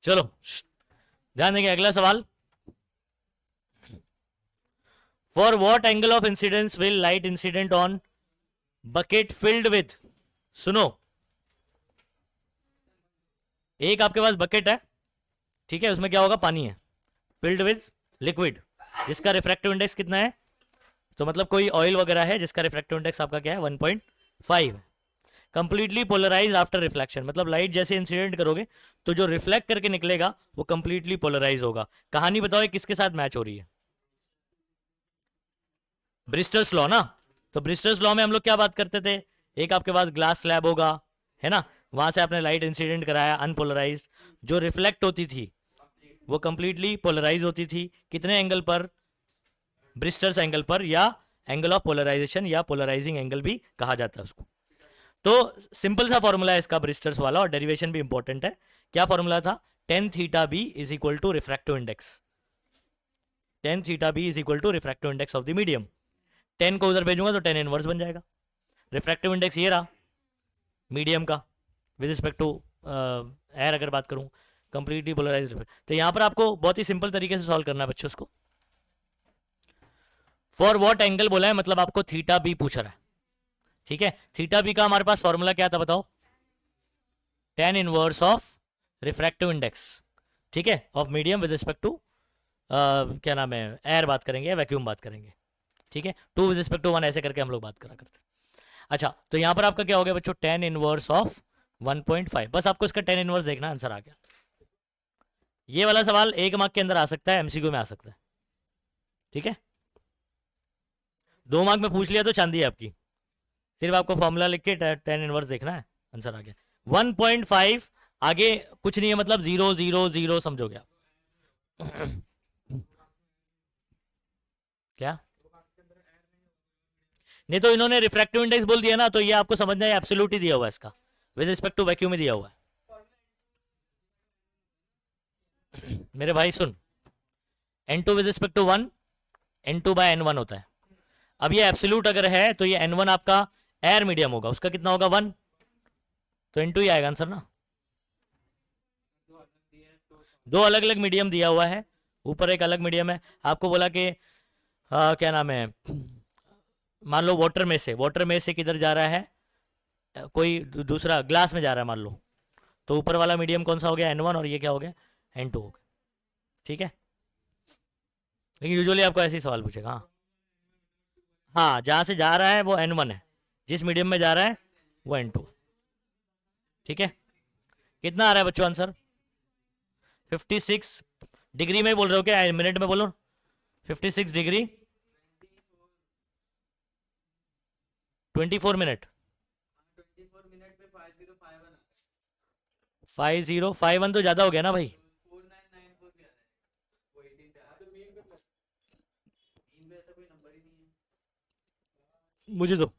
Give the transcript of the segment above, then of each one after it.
चलो ध्यान देंगे, अगला सवाल। For what angle of incidence will light incident on bucket filled with, सुनो, एक आपके पास बकेट है, ठीक है, उसमें क्या होगा, पानी है, फिल्ड विथ लिक्विड, जिसका रिफ्रैक्टिव इंडेक्स कितना है, तो मतलब कोई ऑयल वगैरह है जिसका रिफ्रैक्टिव इंडेक्स आपका क्या है, 1.5 है। कंप्लीटली पोलराइज आफ्टर रिफ्लेक्शन, मतलब लाइट जैसे इंसिडेंट करोगे तो जो रिफ्लेक्ट करके निकलेगा वो कंप्लीटली पोलराइज होगा। कहानी बताओ ये किसके साथ मैच हो रही है, ब्रिस्टर्स लॉ ना। तो ब्रिस्टर्स लॉ में हम लोग क्या बात करते थे, एक आपके पास ग्लास स्लैब होगा, है ना, वहां से आपने लाइट इंसिडेंट कराया अनपोलराइज, जो रिफ्लेक्ट होती थी वो कंप्लीटली पोलराइज होती थी, कितने एंगल पर, ब्रिस्टर्स एंगल पर, या एंगल ऑफ पोलराइजेशन या पोलराइजिंग एंगल भी कहा जाता है उसको। तो सिंपल सा फॉर्मूला है इसका ब्रिस्टर्स वाला, और डेरिवेशन भी इंपॉर्टेंट है। क्या फॉर्मूला था, tan theta B is equal to refractive index, tan theta B is equal to refractive index of the medium. 10 को उधर भेजूंगा तो 10 इनवर्स बन जाएगा। रिफ्रैक्टिव इंडेक्स ये रहा मीडियम का विद रिस्पेक्ट टू एयर, अगर बात करूं कंप्लीटली पोलराइज। तो यहां पर आपको बहुत ही सिंपल तरीके से सॉल्व करना है बच्चों उसको। फॉर वॉट एंगल बोला है, मतलब आपको थीटा बी पूछ रहा है, ठीक है। थीटा बी का हमारे पास फॉर्मूला क्या था बताओ, tan inverse of refractive index, ठीक है, of medium with respect to क्या नाम है, एयर बात करेंगे या वैक्यूम बात करेंगे, ठीक है, 2 विद रिस्पेक्ट टू 1 ऐसे करके हम लोग बात करा करते। अच्छा, तो यहां पर आपका क्या हो गया बच्चों, टेन इनवर्स ऑफ 1.5, बस आपको इसका टेन इनवर्स देखना, आंसर आ गया। ये वाला सवाल 1 मार्क के अंदर आ सकता है, एमसीक्यू में आ सकता है, ठीक है। 2 मार्क में पूछ लिया तो चांदी है आपकी, सिर्फ आपको फॉर्मूला लिख के टेन इनवर्स देखना है, आंसर आ गया। 1.5 आगे कुछ नहीं है, मतलब 0 0 0 समझोगे आप। क्या नहीं, तो इन्होंने रिफ्रैक्टिव इंडेक्स बोल दिया ना, तो ये आपको समझना है एब्सोल्यूट ही दिया हुआ है इसका, विद रिस्पेक्ट टू वैक्यूम में दिया हुआ है। मेरे भाई सुन, n2 with respect to 1, n2 by n1 होता है। अब ये एब्सोल्यूट अगर है तो ये n1 आपका एयर मीडियम होगा, उसका कितना होगा 1, तो n2 ही आएगा आंसर ना। दो अलग अलग मीडियम दिया हुआ है, ऊपर एक अलग मीडियम है, आपको बोला कि क्या नाम है, मान लो वाटर में से किधर जा रहा है, कोई दूसरा ग्लास में जा रहा है मान लो, तो ऊपर वाला मीडियम कौन सा हो गया, n1, और ये क्या हो गया, n2 हो गया, ठीक है। लेकिन यूजुअली आपको ऐसे ही सवाल पूछेगा। हाँ हाँ, जहाँ से जा रहा है वो n1 है, जिस मीडियम में जा रहा है वो n2, ठीक है। कितना आ रहा है बच्चों आंसर, 56 डिग्री में बोल रहे हो क्या, मिनट में बोलो, 56 डिग्री 24 मिनट, 5051 तो ज्यादा हो गया ना भाई, मुझे तो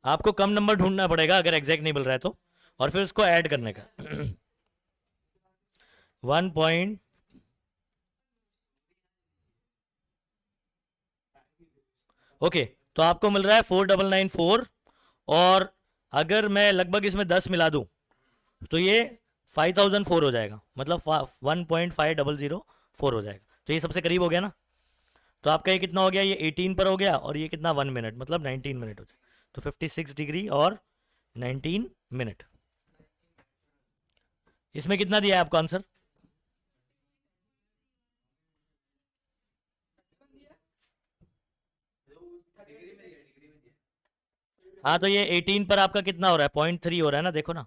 आपको कम नंबर ढूंढना पड़ेगा अगर एग्जैक्ट नहीं मिल रहा है तो, और फिर उसको ऐड करने का 1 पॉइंट, ओके, तो आपको मिल रहा है 4994, और अगर मैं लगभग इसमें 10 मिला दूं तो ये 5004 हो जाएगा, मतलब 1.5004 हो जाएगा, तो ये सबसे करीब हो गया ना। तो आपका ये कितना हो गया, ये 18 पर हो गया, और ये कितना 1 मिनट, मतलब 19 मिनट हो जाएगा, तो 56 डिग्री और 19 मिनट। इसमें कितना दिया है आपको आंसर, हाँ, तो ये 18 पर आपका कितना हो रहा है, 0.3 हो रहा है ना, देखो ना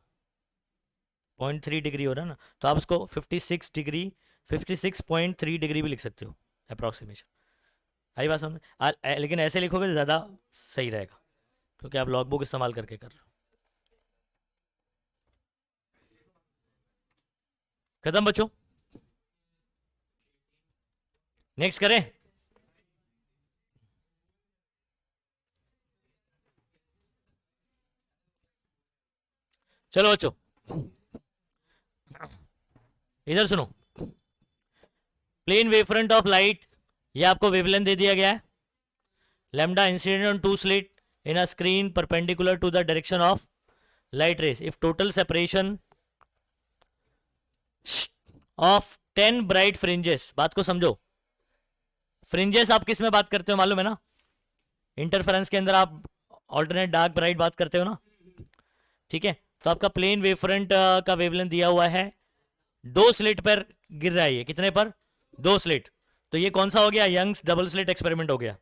0.3 डिग्री हो रहा है ना, तो आप उसको 56 डिग्री 56.3 डिग्री भी लिख सकते हो, अप्रॉक्सीमेशन। आई बात समझ, लेकिन ऐसे लिखोगे तो ज़्यादा सही रहेगा, क्योंकि आप लॉग बुक इस्तेमाल करके कर रहे हो। खत्म बच्चों, नेक्स्ट करें। चलो बच्चों इधर सुनो, प्लेन वेवफ्रंट ऑफ लाइट, ये आपको वेवलेंथ दे दिया गया है, lambda incident on two slit in a screen perpendicular to the direction of light rays, if total separation of 10 bright fringes. बात को समझो, फ्रिंजेस आप किस में बात करते हो मालूम है ना? इंटरफेरेंस के अंदर आप ऑल्टरनेट डार्क ब्राइट बात करते हो ना, ठीक है? तो आपका प्लेन वेवफ्रंट का वेवलेंथ दिया हुआ है, 2 स्लिट पर गिर रहा है ये, कितने पर? 2 स्लिट। तो ये कौन सा हो गया? यंग्स डबल स्लिट एक्सपेरिमेंट हो गया,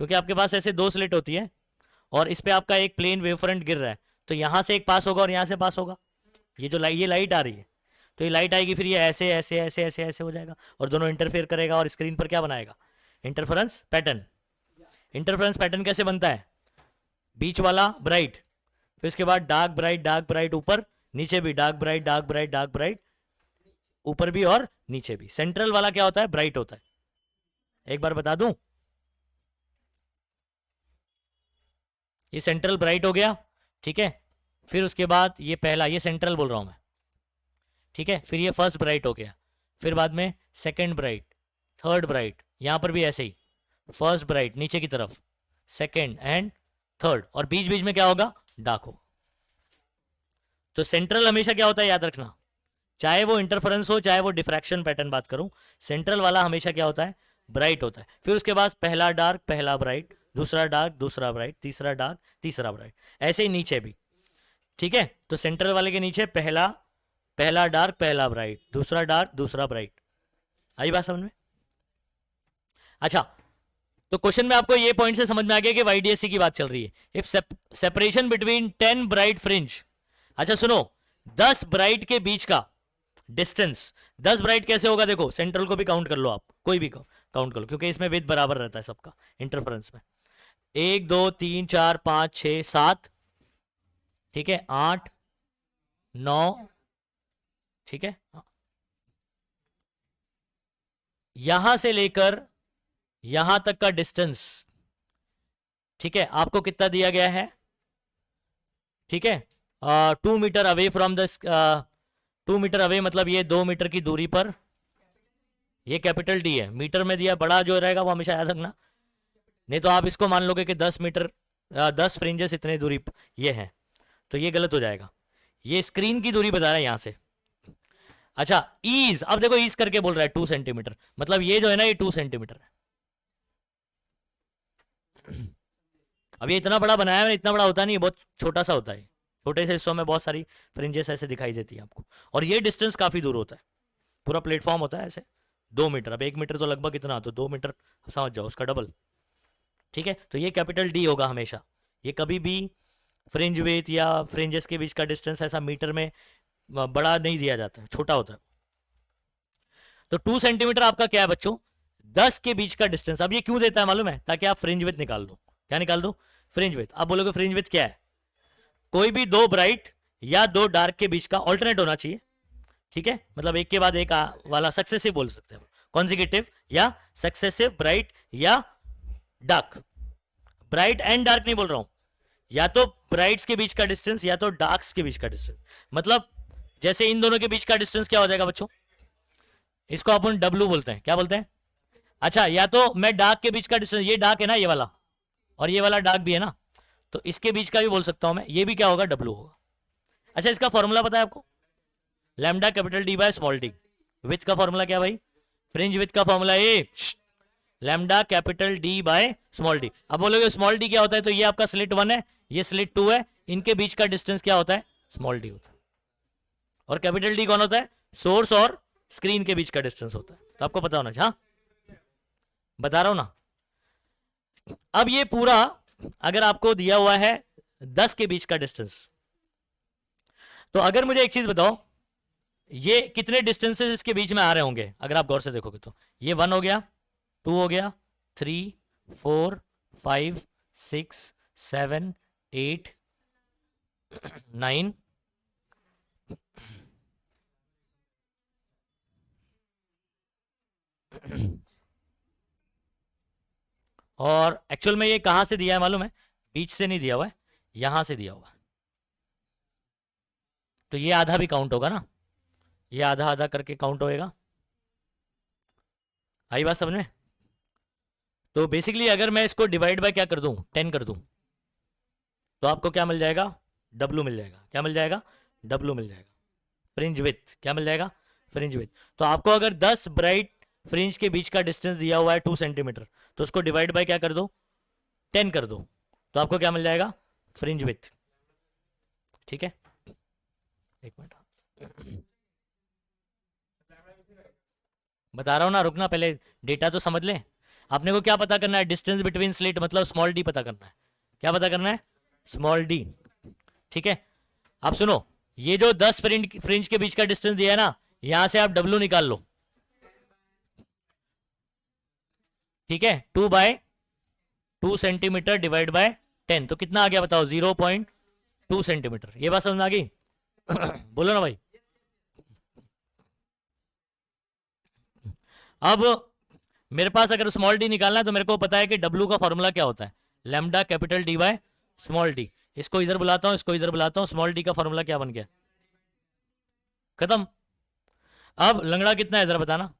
क्योंकि आपके पास ऐसे 2 स्लिट होती है और इस पे आपका एक प्लेन वेवफ्रंट गिर रहा है, तो यहां से एक पास होगा और यहां से पास होगा। ये जो लाइट, ये लाइट आ रही है, तो ये लाइट आएगी, फिर ये ऐसे ऐसे ऐसे ऐसे ऐसे हो जाएगा और दोनों इंटरफेयर करेगा और स्क्रीन पर क्या बनाएगा? Interference pattern. इंटरफेरेंस पैटर्न कैसे बनता है? बीच वाला ब्राइट, फिर उसके बाद डार्क ब्राइट ऊपर, नीचे भी डार्क ब्राइट डार्क ब्राइट, ऊपर भी और नीचे भी। सेंट्रल वाला क्या होता है? ब्राइट होता है। एक बार बता दूं, ये सेंट्रल ब्राइट हो गया, ठीक है? फिर उसके बाद ये पहला, ये सेंट्रल बोल रहा हूं मैं, ठीक है? फिर ये फर्स्ट ब्राइट हो गया, फिर बाद में सेकंड ब्राइट, थर्ड ब्राइट, यहां पर भी ऐसे ही, फर्स्ट ब्राइट नीचे की तरफ, सेकंड एंड थर्ड, और बीच बीच में क्या होगा? डार्क होगा। तो सेंट्रल हमेशा क्या होता है याद रखना, चाहे वो इंटरफेरेंस हो चाहे वो डिफ्रैक्शन पैटर्न बात करूं, सेंट्रल वाला हमेशा क्या होता है? ब्राइट होता है। फिर उसके बाद पहला डार्क पहला ब्राइट, दूसरा डार्क दूसरा ब्राइट, तीसरा डार्क तीसरा ब्राइट, ऐसे ही नीचे भी, ठीक है? तो सेंट्रल वाले के नीचे पहला पहला डार्क पहला ब्राइट, दूसरा डार्क दूसरा ब्राइट। आई बात समझ में? अच्छा, तो क्वेश्चन में आपको ये पॉइंट से समझ में आ गया कि वाईडीएससी की बात चल रही है। If separation between 10 bright fringe, अच्छा सुनो, 10 ब्राइट के बीच का डिस्टेंस, 10 ब्राइट कैसे होगा? देखो, सेंट्रल को भी काउंट कर लो आप, कोई भी काउंट कर लो, क्योंकि इसमें विथ बराबर रहता है सबका इंटरफेरेंस में। 1 2 3 4 5 6 7, ठीक है? 8 9, ठीक है? यहां से लेकर यहां तक का डिस्टेंस, ठीक है, आपको कितना दिया गया है? ठीक है, 2 metre away from the 2 metre away, मतलब ये 2 मीटर की दूरी पर, ये कैपिटल डी है, मीटर में दिया, बड़ा जो रहेगा वो हमेशा याद रखना, नहीं तो आप इसको मान लोगे कि 10 मीटर 10 फ्रिंजेस इतनी दूरी ये है, तो ये गलत हो जाएगा। ये स्क्रीन की दूरी बता रहा है यहां से। अच्छा, ईज, अब देखो ईज करके बोल रहा है 2 सेंटीमीटर, मतलब ये जो है ना ये 2 सेंटीमीटर है। अब ये इतना बड़ा बनाया है, इतना बड़ा होता नहीं है, बहुत छोटा सा होता है, छोटे से हिस्सों में बहुत सारी फ्रिंजेस ऐसे दिखाई देती है आपको, और ये डिस्टेंस काफी दूर होता है, पूरा प्लेटफॉर्म होता है ऐसे 2 मीटर। अब 1 मीटर तो लगभग इतना, तो 2 मीटर समझ जाओ, उसका डबल, ठीक है? तो ये कैपिटल डी होगा हमेशा, ये कभी भी फ्रिंज विथ या फ्रिंजेस के बीच का डिस्टेंस ऐसा मीटर में बड़ा नहीं दिया जाता है, छोटा होता है। तो 2 सेंटीमीटर आपका क्या है बच्चों? 10 के बीच का डिस्टेंस। अब ये क्यों देता है मालूम है? ताकि आप फ्रिंज विथ निकाल दो। क्या निकाल दो? Fringe with. आप बोलोगे फ्रिंज विथ क्या है? कोई भी 2 ब्राइट या 2 डार्क के बीच का ऑल्टरनेट होना चाहिए, ठीक है? मतलब एक के बाद एक वाला, सक्सेसिव बोल सकते हैं, कॉन्जिक्यूटिव या सक्सेसिव, ब्राइट या डार्क। ब्राइट एंड डार्क नहीं बोल रहा हूं, या तो ब्राइट्स के बीच का डिस्टेंस या तो डार्क्स के बीच का डिस्टेंस। मतलब जैसे इन दोनों के बीच का डिस्टेंस क्या हो जाएगा बच्चों? इसको अपन डब्ल्यू बोलते हैं। क्या बोलते हैं? अच्छा, या तो मैं डार्क के बीच का डिस्टेंस, ये डार्क है ना ये वाला, और ये वाला डार्क भी है ना, तो इसके बीच का भी बोल सकता हूं मैं, ये भी क्या होगा? डब्ल्यू होगा। अच्छा, इसका फॉर्मूला पता है आपको? Lambda capital D by small D. With का फॉर्मूला क्या भाई? फ्रिंज विथ का formula A lambda capital D by small D. अब बोलोगे स्मॉल डी क्या होता है? तो ये आपका स्लिट 1 है, ये स्लिट 2 है, इनके बीच का डिस्टेंस क्या होता है? स्मॉल डी होता है। और कैपिटल डी कौन होता है? सोर्स और स्क्रीन के बीच का डिस्टेंस होता है। तो आपको पता होना चाहिए। हाँ, बता रहा हूं ना। अब ये पूरा अगर आपको दिया हुआ है 10 के बीच का डिस्टेंस, तो अगर मुझे एक चीज बताओ, ये कितने डिस्टेंसेस इसके बीच में आ रहे होंगे? अगर आप गौर से देखोगे तो ये 1 हो गया, 2 हो गया, 3 4 5 6 7 8 9 और एक्चुअल में ये कहां से दिया है मालूम है? बीच से नहीं दिया हुआ है, यहां से दिया हुआ है। तो ये आधा भी काउंट होगा ना, ये आधा आधा करके काउंट होएगा। आई बात समझ में? तो बेसिकली अगर मैं इसको डिवाइड बाय क्या कर दूं, 10 कर दूं, तो आपको क्या मिल जाएगा? डब्ल्यू मिल जाएगा। क्या मिल जाएगा? डब्ल्यू मिल जाएगा। फ्रिंज विथ क्या मिल जाएगा? Fringe with. तो आपको अगर 10 ब्राइट फ्रिंज के बीच का डिस्टेंस दिया हुआ है 2 सेंटीमीटर, तो उसको डिवाइड बाय क्या कर दो, 10 कर दो, तो आपको क्या मिल जाएगा, फ्रिंज विथ। ठीक है, एक मिनट बता रहा हूं ना, रुकना, पहले डेटा तो समझ लें। आपने को क्या पता करना है, डिस्टेंस बिटवीन स्लिट, मतलब स्मॉल डी पता करना है। क्या पता करना है, स्मॉल डी। ठीक है, आप सुनो, ये जो 10 फ्रिंज के बीच का डिस्टेंस दिया है ना, यहां से आप डब्ल्यू निकाल लो। ठीक है, 2/2 सेंटीमीटर डिवाइड बाय 10, तो कितना आ गया बताओ, 0.2 सेंटीमीटर। ये बात समझ में आ गई? बोलो ना भाई। अब मेरे पास अगर स्मॉल डी निकालना है तो मेरे को पता है कि डब्ल्यू का फॉर्मूला क्या होता है, lambda capital D by small D. इसको इधर बुलाता हूं, इसको इधर बुलाता हूं, स्मॉल डी का फॉर्मूला क्या बन गया, खत्म। अब लंगड़ा कितना है जरा बताना,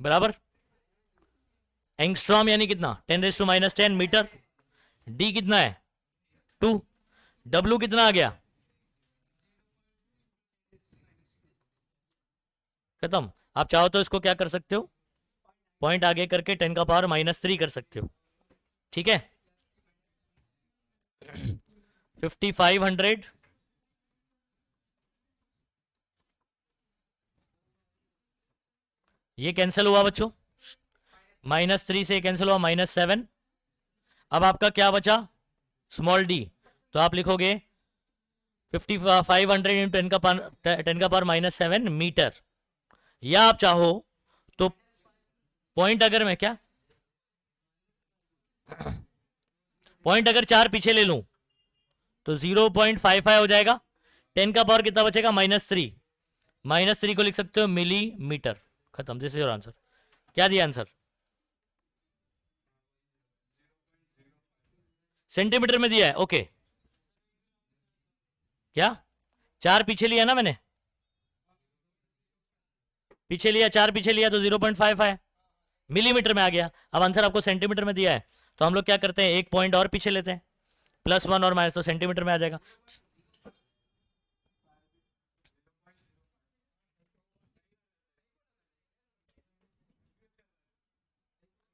बराबर एंगस्ट्रॉम यानी कितना, 10⁻⁻10 मीटर। डी कितना है, 2। डब्ल्यू कितना आ गया, खत्म। आप चाहो तो इसको क्या कर सकते हो, पॉइंट आगे करके 10⁻³ कर सकते हो। ठीक है, 5500 ये कैंसिल हुआ बच्चों, -3 से कैंसिल हुआ, -7। अब आपका क्या बचा, स्मॉल डी, तो आप लिखोगे 5500 इंटू 10⁻⁻7 मीटर। या आप चाहो तो पॉइंट अगर मैं क्या, पॉइंट अगर 4 पीछे ले लूं तो 0.55 हो जाएगा। 10 का पावर कितना बचेगा, -3। -3 को लिख सकते हो मिलीमीटर, खत्म। This is your answer. क्या दिया आंसर, सेंटीमीटर में दिया है, ओके। क्या 4 पीछे लिया ना मैंने, पीछे लिया, 4 पीछे लिया तो 0.55 मिलीमीटर में आ गया। अब आंसर आपको सेंटीमीटर में दिया है, तो हम लोग क्या करते हैं, एक पॉइंट और पीछे लेते हैं, +1 और माइनस, तो सेंटीमीटर में आ जाएगा।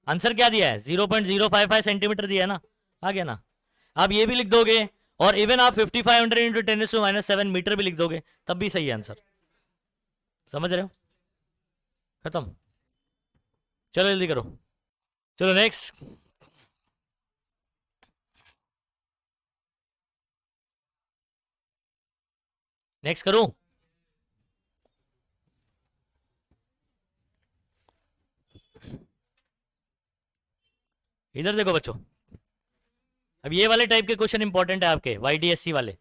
आंसर क्या दिया है, 0.055 सेंटीमीटर दिया है ना, आ गया ना। आप ये भी लिख दोगे, और इवन आप 5500 इंटू 10⁻⁻7 मीटर भी लिख दोगे, तब भी सही है आंसर। समझ रहे हो, खत्म। चलो जल्दी करो, चलो नेक्स्ट। नेक्स्ट करूं, इधर देखो बच्चों। अब ये वाले टाइप के क्वेश्चन इंपॉर्टेंट है आपके, वाईडीएससी वाले।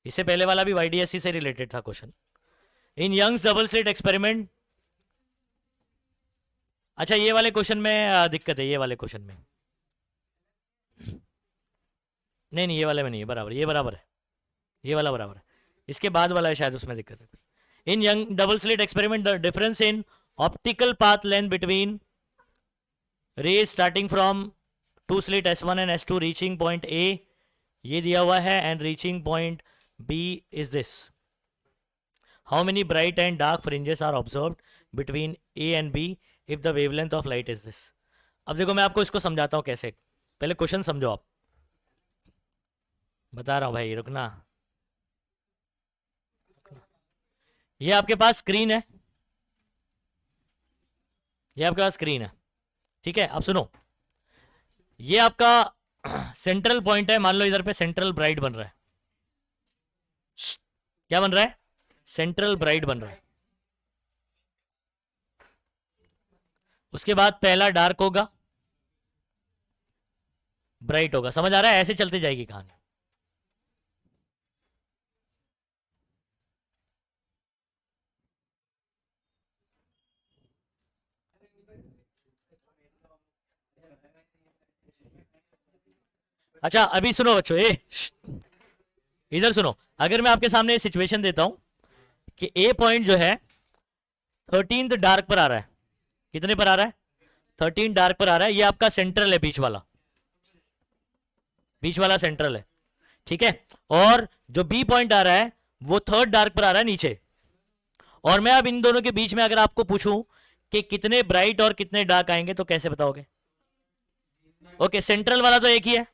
इससे पहले वाला भी वाईडीएससी से रिलेटेड था question. In Young's double slit experiment. अच्छा, ये वाले क्वेश्चन में दिक्कत है, ये वाले क्वेश्चन में नहीं, नहीं ये वाले में नहीं है, बराबर, ये बराबर है, ये वाला बराबर है। इसके बाद वाला है शायद, उसमें दिक्कत है। In Young double slit experiment, the difference in optical path length between rays starting from two slit S1 and S2 reaching point A, ये दिया हुआ है, and reaching point B is this. How many bright and dark fringes are observed between A and B if the wavelength of light is this. अब देखो मैं आपको इसको समझाता हूँ कैसे, पहले क्वेश्चन समझो आप। बता रहा हूँ भाई, रुकना। ये आपके पास स्क्रीन है, ये आपके पास स्क्रीन है, ठीक है। अब सुनो, ये आपका सेंट्रल पॉइंट है, मान लो इधर पे सेंट्रल ब्राइट बन रहा है। क्या बन रहा है, सेंट्रल ब्राइट बन रहा है। उसके बाद पहला डार्क होगा, ब्राइट होगा। समझ आ रहा है, ऐसे चलती जाएगी कहानी। अच्छा अभी सुनो बच्चों, इधर सुनो। अगर मैं आपके सामने सिचुएशन देता हूं कि ए पॉइंट जो है 13th डार्क पर आ रहा है, कितने पर आ रहा है, 13 डार्क पर आ रहा है। ये आपका सेंट्रल है, बीच वाला, बीच वाला सेंट्रल है, ठीक है। और जो बी पॉइंट आ रहा है वो थर्ड डार्क पर आ रहा है नीचे। और मैं अब इन दोनों के बीच में अगर आपको पूछूं कि कितने ब्राइट और कितने डार्क आएंगे तो कैसे बताओगे? ओके, सेंट्रल वाला तो एक ही है।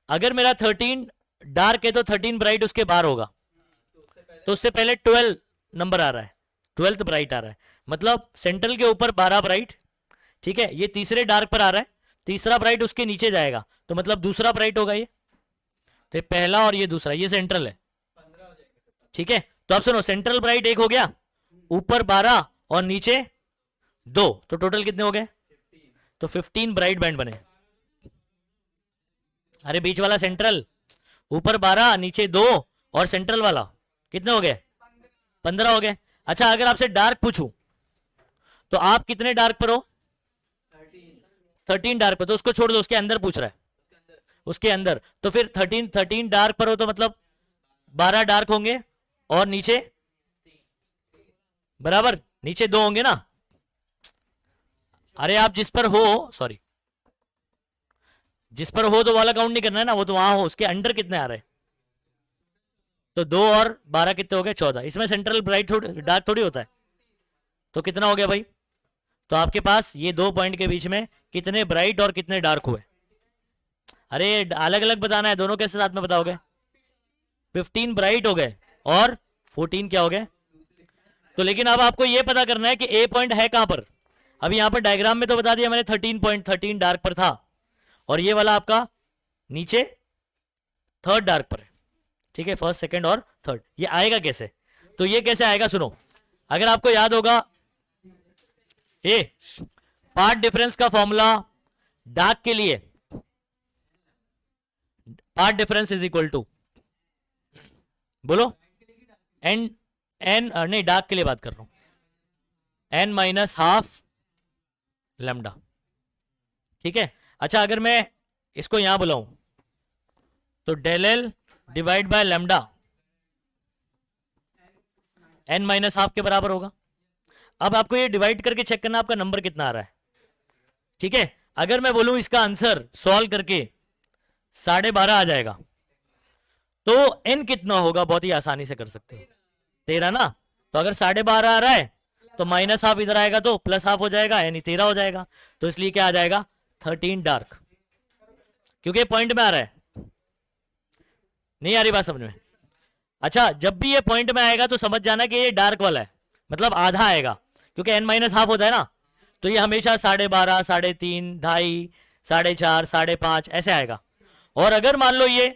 अगर मेरा 13 डार्क है तो 13 ब्राइट उसके बाहर होगा, तो उससे पहले 12 नंबर आ रहा है, 12th ब्राइट आ रहा है, मतलब सेंट्रल के ऊपर 12 ब्राइट। ठीक है, ये तीसरे डार्क पर आ रहा है, तीसरा ब्राइट उसके नीचे जाएगा, तो मतलब दूसरा ब्राइट होगा ये। तो पहला और ये दूसरा, ये सेंट्रल है। ठीक है, तो आप सुनो, सेंट्रल ब्राइट एक हो गया, ऊपर 12 और नीचे 2, तो टोटल कितने हो गए? तो 15 ब्राइट बैंड बने। अरे बीच वाला सेंट्रल, ऊपर 12 नीचे 2 और सेंट्रल वाला कितने हो गए? 15 हो गए। अच्छा, अगर आपसे डार्क पूछूं तो आप कितने डार्क पर हो? 13 डार्क पर, तो उसको छोड़ दो, उसके अंदर पूछ रहा है, उसके अंदर। तो फिर 13 डार्क पर हो तो मतलब 12 डार्क होंगे और नीचे बराबर, नीचे 2 होंगे ना। अरे आप जिस पर हो, सॉरी, जिस पर हो तो वाला काउंट नहीं करना है ना, वो तो वहां हो, उसके अंडर कितने आ रहे हैं? तो 2 और 12 कितने हो गए? 14। इसमें सेंट्रल ब्राइट थोड़ी डार्क थोड़ी होता है, तो कितना हो गया भाई? तो आपके पास ये 2 पॉइंट के बीच में कितने ब्राइट और कितने डार्क हुए? अरे अलग अलग बताना है, दोनों कैसे साथ में बताओगे? 15 ब्राइट हो गए और 14 क्या हो गए? तो लेकिन अब आपको ये पता करना है कि ए पॉइंट है कहां पर। अभी यहां पर डायग्राम में तो बता दिया मैंने 13 डार्क पर था, और ये वाला आपका नीचे थर्ड डार्क पर है। ठीक है, फर्स्ट सेकंड और थर्ड। ये आएगा कैसे? तो ये कैसे आएगा, सुनो। अगर आपको याद होगा ए पार्ट डिफरेंस का फॉर्मूला डार्क के लिए, path difference is equal to, बोलो, एन एन नहीं, डार्क के लिए बात कर रहा हूं, एन माइनस हाफ लेमडा। ठीक है, अच्छा अगर मैं इसको यहां बुलाऊं तो del L divide by lambda N minus half के बराबर होगा। अब आपको ये डिवाइड करके चेक करना आपका नंबर कितना आ रहा है। ठीक है, अगर मैं बोलूं इसका आंसर सॉल्व करके 12.5 आ जाएगा, तो एन कितना होगा? बहुत ही आसानी से कर सकते हो, 13 ना। तो अगर 12.5 आ रहा है तो माइनस हाफ इधर आएगा तो प्लस हाफ हो जाएगा, यानी 13 हो जाएगा। तो इसलिए क्या आ जाएगा? 13 डार्क, क्योंकि पॉइंट में आ रहा है। नहीं आ रही बात समझ में? अच्छा, जब भी ये पॉइंट में आएगा तो समझ जाना कि ये डार्क वाला है, मतलब आधा आएगा, क्योंकि एन माइनस हाफ होता है ना। तो ये हमेशा 12.5, 3.5, 2.5, 4.5, 5.5 ऐसे आएगा। और अगर मान लो ये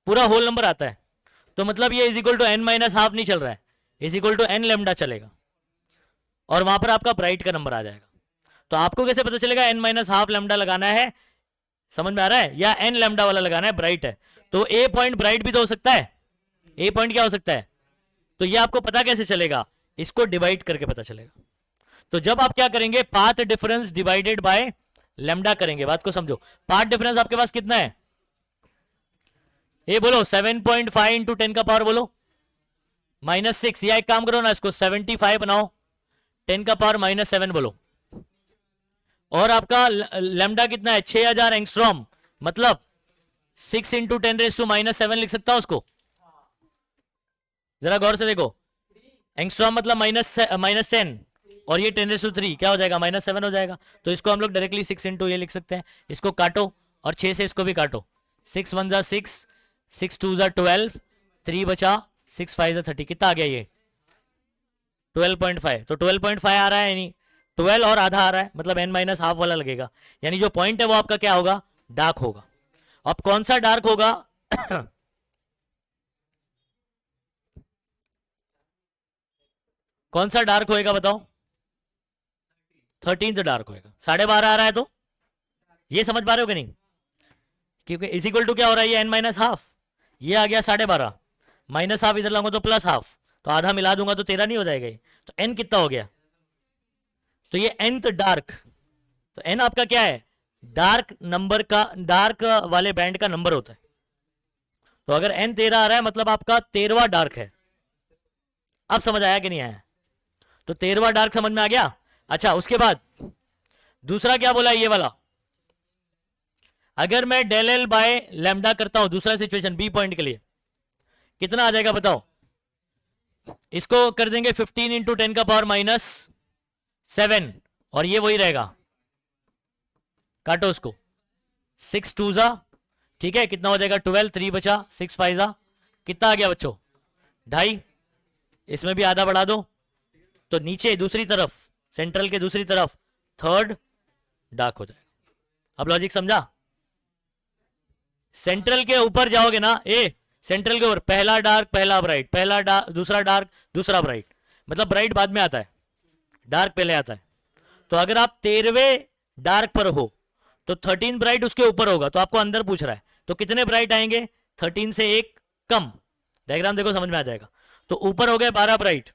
पूरा होल नंबर आता है तो मतलब ये is equal to N minus half नहीं चल रहा है, is equal to N lambda चलेगा, और वहां पर आपका ब्राइट का नंबर आ जाएगा। तो आपको कैसे पता चलेगा एन माइनस हाफ लेमडा लगाना है? समझ में आ रहा है? या एन लेमडा वाला लगाना है, ब्राइट है। तो ए पॉइंट ब्राइट भी तो हो सकता है, ए पॉइंट क्या हो सकता है? तो ये आपको पता कैसे चलेगा? इसको डिवाइड करके पता चलेगा। तो जब आप क्या करेंगे, path difference divided by lambda करेंगे। बात को समझो, पाथ डिफरेंस आपके पास कितना है? ये बोलो 7.5 इंटू 10 का पावर बोलो -6, या एक काम करो ना, इसको 75 बनाओ, 10 का पावर -7 बोलो। और आपका लेमडा कितना है? 6000 एंगस्ट्रॉम, मतलब 6 इंटू 10⁻⁻7 लिख सकता हूं उसको? जरा गौर से देखो, एंगस्ट्रॉम मतलब -10, और ये 10⁻³ क्या हो जाएगा? -7 हो जाएगा। तो इसको हम लोग डायरेक्टली 6 इंटू ये लिख सकते हैं। इसको काटो और 6 से इसको भी काटो, 6 1 6, 6 2 12, 3 बचा, 6 5 30, कितना आ गया ये? 12.5। तो 12.5 आ रहा है, यानी 12 और आधा आ रहा है, मतलब एन माइनस हाफ वाला लगेगा। यानी जो पॉइंट है वो आपका क्या होगा? डार्क होगा। अब कौन सा डार्क होगा? कौन सा डार्क होएगा बताओ? 13th डार्क होएगा। 12.5 आ रहा है तो ये समझ पा रहे हो कि नहीं? क्योंकि इज इक्वल टू क्या हो रहा है? ये एन माइनस हाफ, ये आ गया 12.5, माइनस हाफ इधर लाऊंगा तो प्लस हाफ, तो आधा मिला दूंगा तो 13 नहीं हो जाएगा ये। तो एन कितना हो गया? तो ये nth डार्क। तो एन आपका क्या है? डार्क नंबर का, डार्क वाले बैंड का नंबर होता है। तो अगर एन 13 आ रहा है मतलब आपका 13वां डार्क है। अब समझ आया कि नहीं आया? तो 13वां डार्क समझ में आ गया। अच्छा, उसके बाद दूसरा क्या बोला ये वाला? अगर मैं डेल एल बाय लैम्डा करता हूं दूसरा सिचुएशन बी पॉइंट के लिए, कितना आ जाएगा बताओ? इसको कर देंगे 15 इंटू 10 का पावर माइनस 7, और ये वही रहेगा, काटो उसको, 6 2 जा, ठीक है, कितना हो जाएगा 12, 3 बचा, 6 5 जा, कितना आ गया बच्चों? 2.5, इसमें भी आधा बढ़ा दो, तो नीचे दूसरी तरफ, सेंट्रल के दूसरी तरफ थर्ड डार्क हो जाएगा। अब लॉजिक समझा? सेंट्रल के ऊपर जाओगे ना, सेंट्रल के ऊपर पहला डार्क पहला ब्राइट, पहला डार्क दूसरा डार्क दूसरा ब्राइट, मतलब ब्राइट बाद में आता है, डार्क पहले आता है। तो अगर आप 13वें डार्क पर हो तो 13 ब्राइट उसके ऊपर होगा, तो आपको अंदर पूछ रहा है तो कितने ब्राइट आएंगे? 13 से एक कम। डायग्राम देखो समझ में आ जाएगा। तो ऊपर हो गए 12 ब्राइट,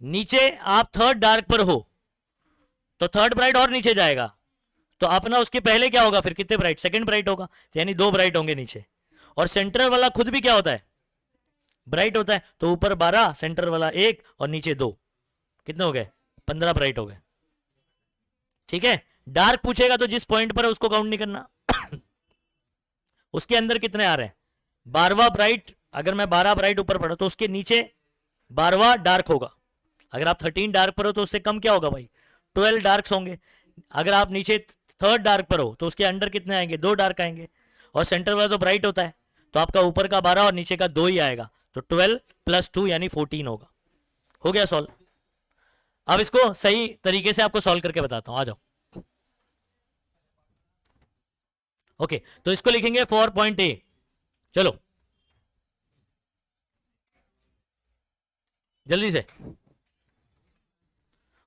नीचे आप थर्ड डार्क पर हो तो थर्ड ब्राइट और नीचे जाएगा, तो अपना उसके पहले क्या होगा फिर? कितने ब्राइट? सेकंड ब्राइट होगा, तो यानी 2 ब्राइट होंगे नीचे। और सेंटर वाला खुद भी क्या होता है? ब्राइट होता है। तो ऊपर 12, सेंटर वाला 1 और नीचे 2, कितने हो गए? 15 ब्राइट हो गए। ठीक है, डार्क पूछेगा तो जिस पॉइंट पर है उसको काउंट नहीं करना। उसके अंदर कितने आ रहे हैं? 12वां ब्राइट, अगर मैं 12 ब्राइट ऊपर पढ़ा तो उसके नीचे 12वां डार्क होगा। अगर आप 13 डार्क पर हो तो उससे कम क्या होगा भाई? 12 डार्क्स होंगे। अगर आप नीचे थर्ड डार्क पर हो तो उसके अंडर कितने आएंगे? 2 डार्क आएंगे। और सेंटर वाला तो ब्राइट होता है, तो आपका ऊपर का 12 और नीचे का 2 ही आएगा, तो 12 प्लस 2 यानी 14 होगा। हो गया सॉल्व। अब इसको सही तरीके से आपको सॉल्व करके बताता हूं, आ जाओ। ओके, तो इसको लिखेंगे 4.a। चलो जल्दी से,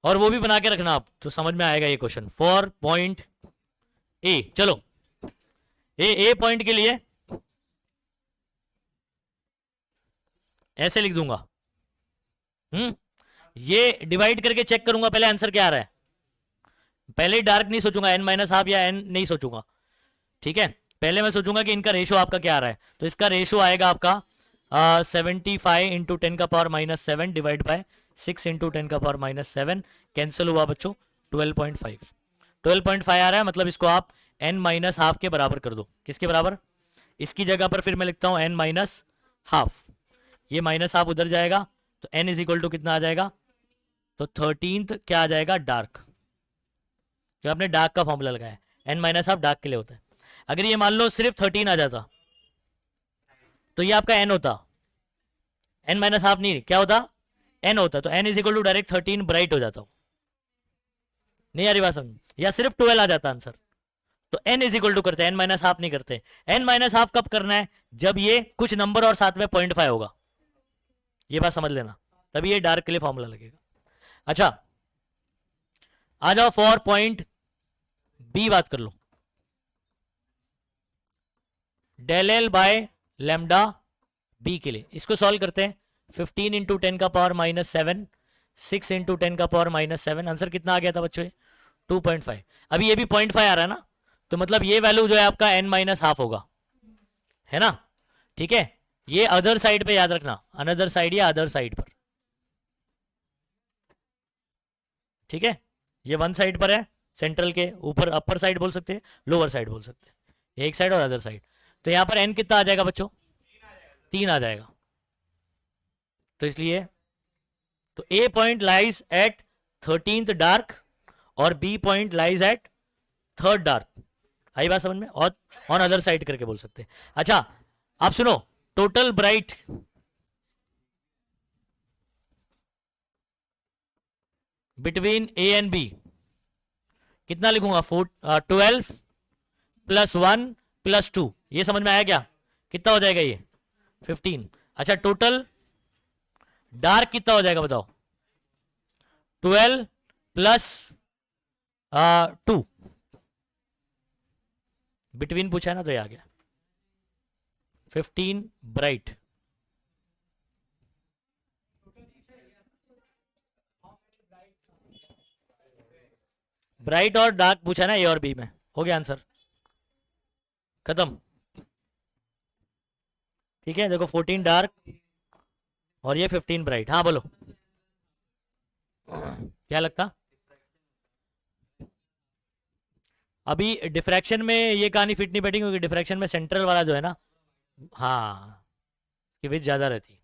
और वो भी बना के रखना आप, तो समझ में आएगा ये क्वेश्चन। 4.a, चलो ए पॉइंट के लिए ऐसे लिख दूंगा। ये डिवाइड करके चेक करूंगा पहले आंसर क्या आ रहा है। पहले ही डार्क नहीं सोचूंगा, n माइनस हाफ या n नहीं सोचूंगा, ठीक है। पहले मैं सोचूंगा कि इनका रेशो आपका क्या आ रहा है, तो इसका रेशो आएगा आपका 75 इंटू 10 का power minus 7 divide by 6 into 10 का पावर माइनस 7, कैंसिल हुआ बच्चों 12.5। 12.5 आ रहा है, मतलब इसको आप n माइनस हाफ के बराबर कर दो। किसके बराबर? इसकी जगह पर फिर मैं लिखता हूं n माइनस हाफ, ये माइनस हाफ उधर जाएगा, तो n इज इक्वल टू कितना आ जाएगा? तो 13th क्या आ जाएगा? डार्क। जो आपने डार्क का फॉर्मूला लगाया, n माइनस हाफ डार्क के लिए होता है। अगर ये मान लो सिर्फ 13 आ जाता तो ये आपका n होता, n माइनस हाफ नहीं, क्या होता? n होता, तो n is equal to direct 13 bright हो जाता। नहीं आ रही बात समझ? या सिर्फ 12 आ जाता आंसर, तो n इज इक्वल टू करते हैं, n माइनस हाफ नहीं करते। n माइनस हाफ कब करना है? जब ये कुछ नंबर और साथ में 0.5 होगा, ये बात समझ लेना, तभी ये डार्क के लिए फॉर्मूला लगेगा। अच्छा आ जाओ 4.b बात कर लो। Del L by lambda B के लिए इसको सॉल्व करते हैं। 15 इंटू 10 का पावर माइनस 7, 6 इंटू 10 का पावर माइनस 7, आंसर कितना आ गया था बच्चों? 2.5। अभी ये भी 0.5 आ रहा है ना, तो मतलब ये वैल्यू जो है आपका n माइनस हाफ होगा, है ना? ठीक है, ये अदर साइड पे याद रखना, अनदर साइड या अदर साइड पर, ठीक है। ये वन साइड पर है, सेंट्रल के ऊपर, अपर साइड बोल सकते हैं, लोअर साइड बोल सकते हैं, एक साइड और अदर साइड। तो यहां पर n कितना आ जाएगा बच्चों? 3 आ जाएगा। तो इसलिए तो A point lies at 13th dark और B point lies at third dark. आई बात समझ में? और ऑन अदर साइड करके बोल सकते हैं। अच्छा आप सुनो, total bright between A and B कितना लिखूंगा? 12 प्लस 1 प्लस 2, ये समझ में आया क्या? कितना हो जाएगा ये? 15। अच्छा टोटल डार्क कितना हो जाएगा बताओ? 12 प्लस 2, बिटवीन पूछा है ना, तो ये आ गया 15 ब्राइट। ब्राइट और डार्क पूछा ना ए और बी में, हो गया आंसर, खत्म। ठीक है, देखो 14 डार्क और ये 15 ब्राइट। हाँ बोलो क्या लगता? अभी डिफ्रैक्शन में ये कहानी फिट नहीं बैठी क्योंकि डिफ्रैक्शन में सेंट्रल वाला जो है ना, हाँ, की विड्थ ज़्यादा रहती है।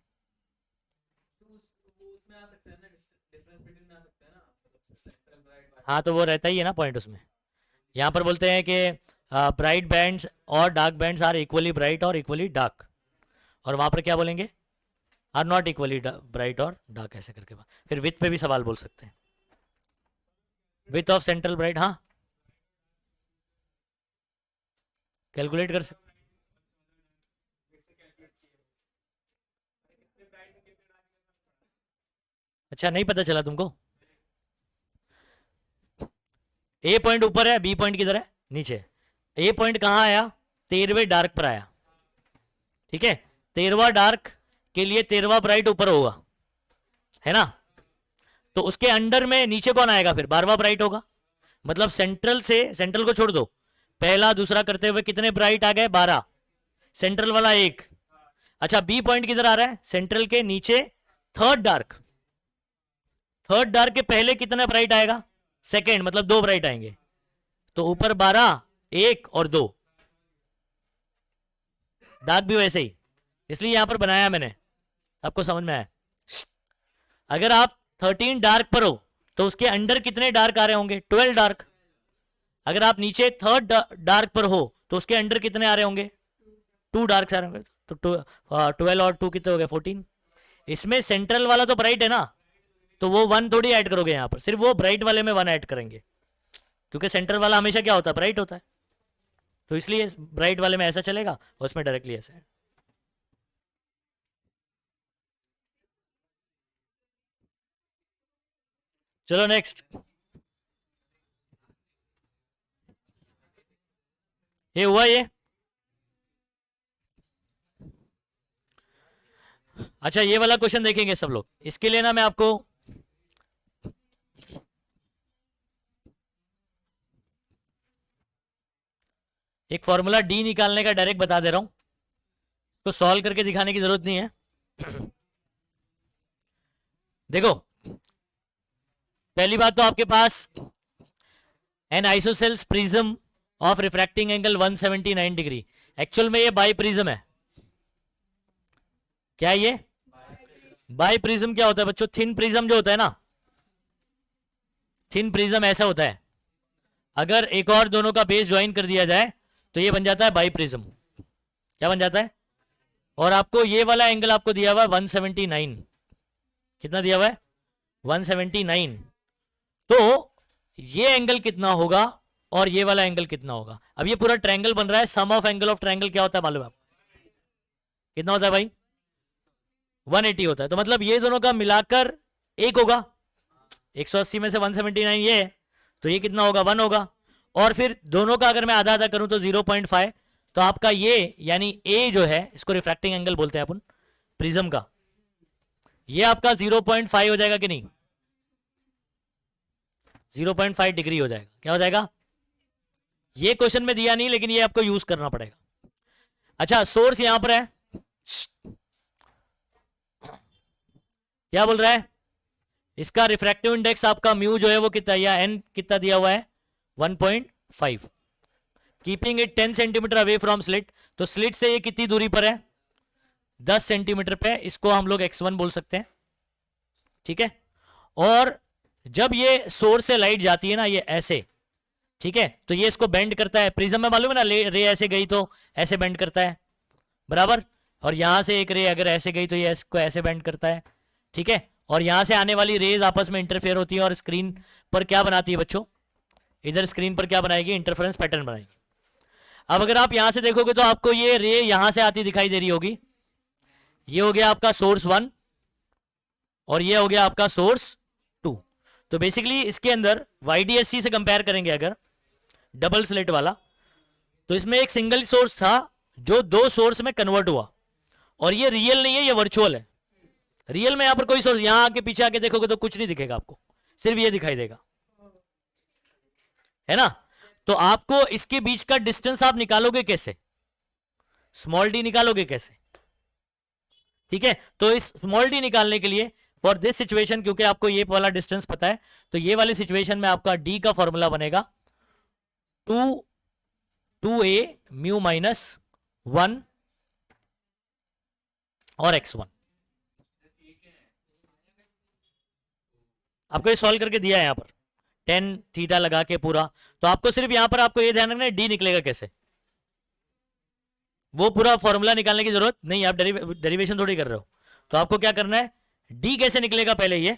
हाँ तो वो रहता ही है ना पॉइंट उसमें। यहाँ पर बोलते हैं कि ब्राइट बैंड्स और dark bands are equally bright और इक्वली डार्क, और वहाँ पर क्या बोलेंगे, आर नॉट इक्वली ब्राइट और डार्क, ऐसे करके फिर विथ पे भी सवाल बोल सकते हैं। विथ ऑफ सेंट्रल ब्राइट, हाँ कैलकुलेट कर सकते। अच्छा नहीं पता चला तुमको? ए पॉइंट ऊपर है, बी पॉइंट किधर है, नीचे। ए पॉइंट कहाँ आया, 13वें डार्क पर आया, ठीक है। 13वां डार्क के लिए 13वां ब्राइट ऊपर होगा, है ना। तो उसके अंडर में नीचे कौन आएगा, फिर 12वां ब्राइट होगा। मतलब सेंट्रल से, सेंट्रल को छोड़ दो, पहला दूसरा करते हुए कितने ब्राइट आ गए, 12, सेंट्रल वाला एक। अच्छा बी पॉइंट किधर आ रहा है, सेंट्रल के नीचे थर्ड डार्क, थर्ड डार्क के पहले कितना ब्राइट आएगा, सेकेंड, मतलब 2 ब्राइट आएंगे। तो ऊपर 12, 1 और 2, डार्क भी वैसे ही, इसलिए यहां पर बनाया मैंने, आपको समझ में आया। अगर आप 13 डार्क पर हो तो उसके अंडर कितने डार्क आ रहे होंगे, 12 डार्क। अगर आप नीचे थर्ड डार्क पर हो तो उसके अंडर कितने आ रहे होंगे, 2 डार्क आ रहे होंगे। तो 12 और 2 कितने हो गए, 14। इसमें सेंट्रल वाला तो ब्राइट है ना, तो वो 1 थोड़ी ऐड करोगे यहाँ पर, सिर्फ वो ब्राइट वाले में 1 ऐड करेंगे, क्योंकि सेंट्रल वाला हमेशा क्या होता है, ब्राइट होता है। तो इसलिए ब्राइट वाले में ऐसा चलेगा और उसमें डायरेक्टली ऐसा है। चलो नेक्स्ट, ये हुआ ये। अच्छा ये वाला क्वेश्चन देखेंगे सब लोग, इसके लिए ना मैं आपको एक फॉर्मूला डी निकालने का डायरेक्ट बता दे रहा हूं, तो सॉल्व करके दिखाने की जरूरत नहीं है। देखो पहली बात तो आपके पास an isosceles prism of refracting angle 179 degree, actual में ये बाई प्रिज्म है। क्या है ये, बाई प्रिज्म। क्या होता है बच्चों, थिन प्रिज्म जो होता है ना, थिन प्रिज्म ऐसा होता है, अगर एक और दोनों का बेस ज्वाइन कर दिया जाए तो ये बन जाता है बाई प्रिज्म। क्या बन जाता है, और आपको ये वाला एंगल आपको दिया हुआ है 179, कितना दिया हुआ है, 179। तो ये एंगल कितना होगा और ये वाला एंगल कितना होगा। अब ये पूरा ट्रायंगल बन रहा है, सम ऑफ एंगल ऑफ ट्रायंगल क्या होता है मालूम है आपको, कितना होता है भाई, 180 होता है। तो मतलब ये दोनों का मिलाकर एक होगा, 180 में से 179 ये है, तो ये कितना होगा, 1 होगा। और फिर दोनों का अगर मैं आधा आधा करूं तो 0.5, तो आपका ये यानी ए जो है, इसको रिफ्रैक्टिंग एंगल बोलते हैं अपन प्रिज्म का, ये आपका 0.5 हो जाएगा कि नहीं, 0.5 डिग्री हो जाएगा। क्या हो जाएगा, ये क्वेश्चन में दिया नहीं लेकिन ये आपको यूज करना पड़ेगा। अच्छा सोर्स यहां पर है, क्या बोल रहा है, इसका रिफ्रैक्टिव इंडेक्स आपका म्यू जो है वो कितना, या एन कितना दिया हुआ है, 1.5, keeping it 10 centimetre away from slit. तो स्लिट से ये कितनी दूरी पर है, 10 सेंटीमीटर पे, इसको हम लोग x1 बोल सकते हैं, ठीक है। और जब ये सोर्स से लाइट जाती है ना, ये ऐसे, ठीक है, तो ये इसको बेंड करता है, प्रिज्म में मालूम है ना, रे ऐसे गई तो ऐसे बेंड करता है, बराबर। और यहां से एक रे अगर ऐसे गई तो ये इसको ऐसे बेंड करता है, ठीक है। और यहां से आने वाली रेज आपस में इंटरफेयर होती है और स्क्रीन पर क्या बनाती है बच्चों, इधर स्क्रीन पर क्या बनाएगी, इंटरफेरेंस पैटर्न बनाएगी। अब अगर आप यहां से देखोगे तो आपको ये रे यहां से आती दिखाई दे रही होगी, ये हो गया आपका सोर्स 1 और ये हो गया आपका सोर्स 2। तो बेसिकली इसके अंदर YDSC से कंपेयर करेंगे अगर डबल स्लिट वाला, तो इसमें एक सिंगल सोर्स था जो 2 सोर्स में कन्वर्ट हुआ, और ये रियल नहीं है, ये वर्चुअल है। रियल में यहां पर कोई सोर्स, यहां आके पीछे आके देखोगे तो कुछ नहीं दिखेगा आपको, सिर्फ ये दिखाई देगा, है ना। तो आपको इसके बीच का डिस्टेंस आप निकालोगे कैसे, स्मॉल डी निकालोगे कैसे, ठीक है। तो इस स्मॉल डी निकालने के लिए फॉर दिस सिचुएशन, क्योंकि आपको ये वाला डिस्टेंस पता है, तो ये वाली सिचुएशन में आपका डी का फॉर्मूला बनेगा 2a म्यू माइनस 1 और x1। आपको ये सॉल्व करके दिया है यहाँ पर टेन थीटा लगा के पूरा, तो आपको सिर्फ यहां पर आपको ये ध्यान रखना है डी निकलेगा कैसे, वो पूरा फॉर्मूला निकालने की जरूरत नहीं, आप डेरिवेशन थोड़ी कर रहे हो। तो आपको क्या करना है, डी कैसे निकलेगा पहले ये,